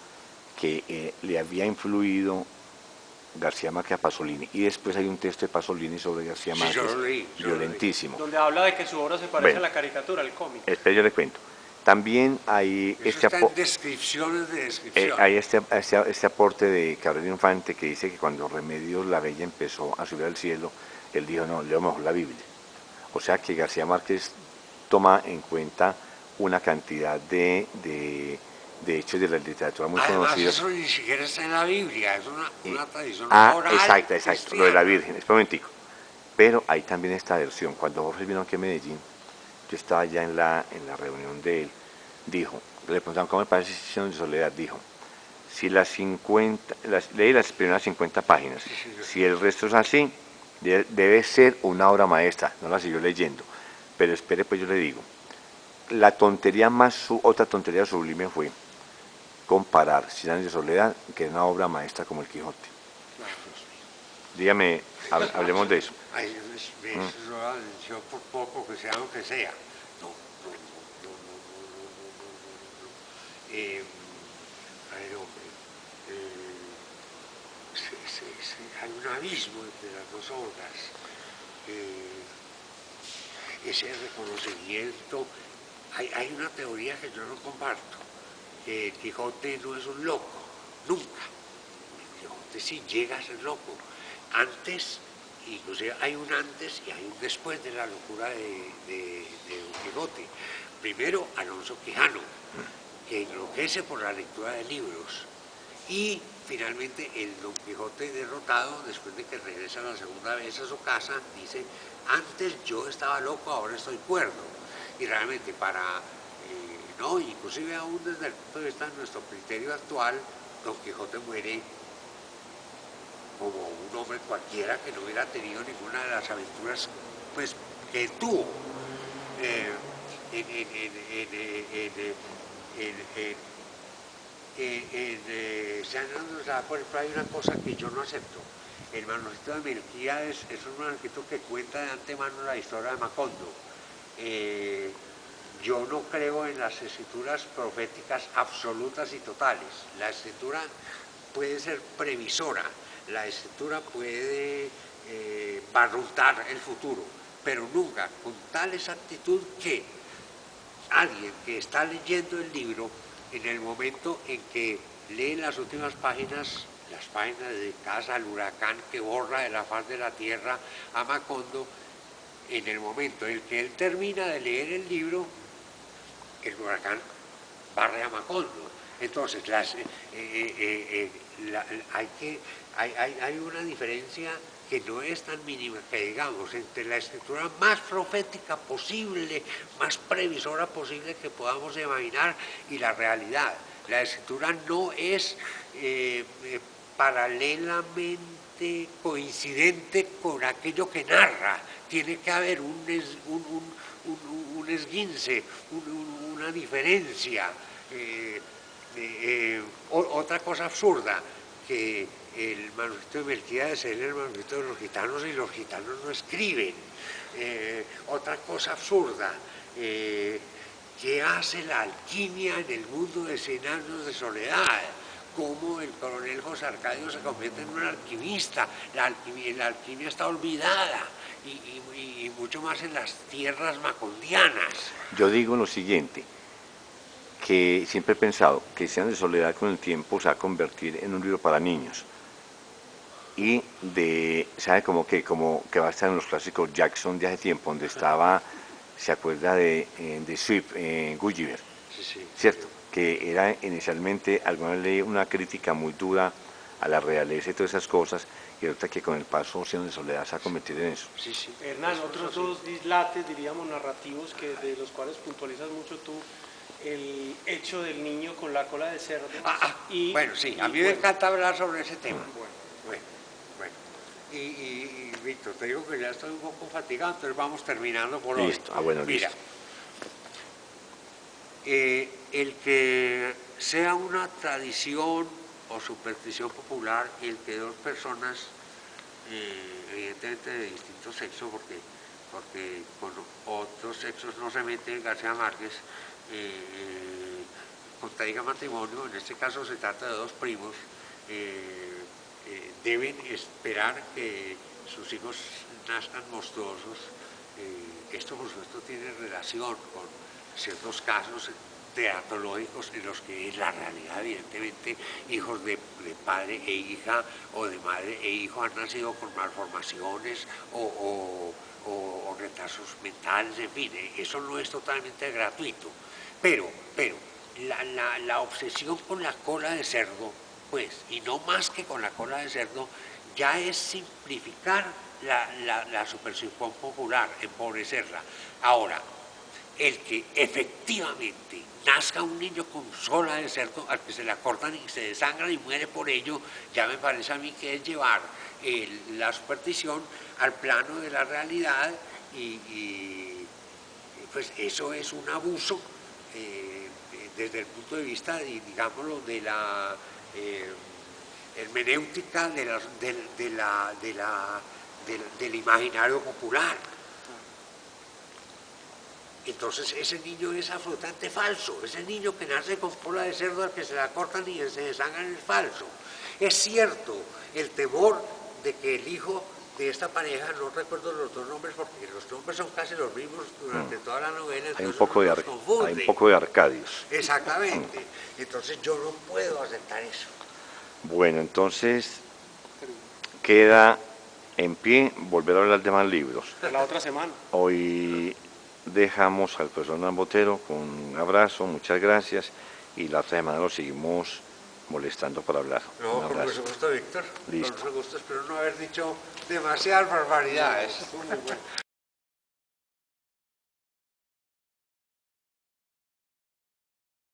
que le había influido García Márquez a Pasolini, y después hay un texto de Pasolini sobre García Sí, Márquez, yo lo leí, violentísimo. donde habla de que su obra se parece a la caricatura, al cómic. Espera, yo le cuento. También hay Eso está en descripciones de descripción. hay este aporte de Cabrera Infante, que dice que cuando Remedios la Bella empezó a subir al cielo, él dijo: no, leo mejor la Biblia. O sea que García Márquez toma en cuenta una cantidad de hechos de la literatura muy Además, conocidos. eso ni siquiera está en la Biblia, es una tradición oral. Exacto, cristiana. lo de la Virgen, espera un momentico. Pero hay también esta versión. Cuando Borges vino aquí a Medellín, yo estaba ya en la reunión de él, dijo, le preguntaron cómo me parece Sesiones de Soledad, dijo: si leí las primeras 50 páginas, si el resto es así, debe ser una obra maestra. No la siguió leyendo, pero espere, pues yo le digo, otra tontería sublime fue comparar Cien años de soledad, que es una obra maestra, como el Quijote. Dígame, hablemos de eso. Ay, yo por poco que sea lo que sea. No. A ver, hombre, hay un abismo entre las dos obras. Ese reconocimiento, hay una teoría que yo no comparto, que el Quijote no es un loco, nunca. El Quijote sí llega a ser loco. Antes, inclusive hay un antes y hay un después de la locura de Don Quijote. Primero, Alonso Quijano, que enloquece por la lectura de libros. Y finalmente el Don Quijote derrotado, después de que regresa la segunda vez a su casa, dice: antes yo estaba loco, ahora estoy cuerdo. Y realmente no, inclusive aún desde el punto de vista de nuestro criterio actual, Don Quijote muere como un hombre cualquiera que no hubiera tenido ninguna de las aventuras pues, que tuvo. Por ejemplo, hay una cosa que yo no acepto. El manuscrito de Melquíades es un manuscrito que cuenta de antemano la historia de Macondo. Yo no creo en las escrituras proféticas absolutas y totales. La escritura puede ser previsora, la escritura puede barruntar el futuro, pero nunca con tal exactitud que alguien que está leyendo el libro, en el momento en que lee las últimas páginas, las páginas dedicadas al huracán que borra de la faz de la tierra a Macondo, en el momento en que él termina de leer el libro, el huracán barre a Macondo. Entonces, hay una diferencia que no es tan mínima, que digamos, entre la escritura más profética posible, más previsora posible que podamos imaginar y la realidad. La escritura no es paralelamente coincidente con aquello que narra. Tiene que haber un esguince, una diferencia. Otra cosa absurda, que el manuscrito de Melquíades es el manuscrito de los gitanos y los gitanos no escriben. Otra cosa absurda, ¿qué hace la alquimia en el mundo de 100 años de soledad? ¿Cómo el coronel José Arcadio se convierte en un alquimista? La alquimia está olvidada, y mucho más en las tierras macondianas. Yo digo lo siguiente, que siempre he pensado que 100 años de soledad con el tiempo se va a convertir en un libro para niños. Y ¿sabe? Como que va a estar en los clásicos Jackson de hace tiempo, donde estaba, ¿se acuerda de Swift, Gulliver? Sí. ¿Cierto? Que era inicialmente, alguna vez leí una crítica muy dura a la realeza y todas esas cosas, y ahorita que con el paso 100 años de soledad se ha convertido en eso. Sí. Hernán, otros dos dislates, diríamos, narrativos, de los cuales puntualizas mucho tú, el hecho del niño con la cola de cerdo. Bueno, sí, a mí me encanta hablar sobre ese tema. Bueno. Y Víctor, te digo que ya estoy un poco fatigado, entonces vamos terminando por hoy. Listo, bueno, mira, listo. El que sea una tradición o superstición popular, el que dos personas, evidentemente de distinto sexo, porque con otros sexos no se mete García Márquez, contraiga matrimonio, en este caso se trata de dos primos, deben esperar que sus hijos nazcan monstruosos. Esto por supuesto tiene relación con ciertos casos teratológicos en los que la realidad, evidentemente, hijos de padre e hija o de madre e hijo han nacido con malformaciones o retrasos mentales, en fin, eso no es totalmente gratuito. Pero la obsesión con la cola de cerdo, pues, y no más que con la cola de cerdo, ya es simplificar la superstición popular, empobrecerla. Ahora, el que efectivamente nazca un niño con cola de cerdo al que se le cortan y se desangran y muere por ello, ya me parece a mí que es llevar la superstición al plano de la realidad, y pues eso es un abuso desde el punto de vista, digámoslo, de la hermenéutica del imaginario popular. Entonces ese niño es absolutamente falso. Ese niño que nace con cola de cerdo al que se la cortan y se desangran es falso. Es cierto el temor de que el hijo de esta pareja, no recuerdo los dos nombres porque los nombres son casi los mismos durante toda la novela, hay un poco de Arcadios. Exactamente. Entonces yo no puedo aceptar eso. Bueno, entonces queda en pie volver a hablar de más libros. La otra semana. Hoy dejamos al profesor Hernán Botero con un abrazo, muchas gracias, y la otra semana lo seguimos molestando para hablar. No, por mucho gusto, Víctor. Listo. Por mucho gusto, espero no haber dicho demasiadas barbaridades.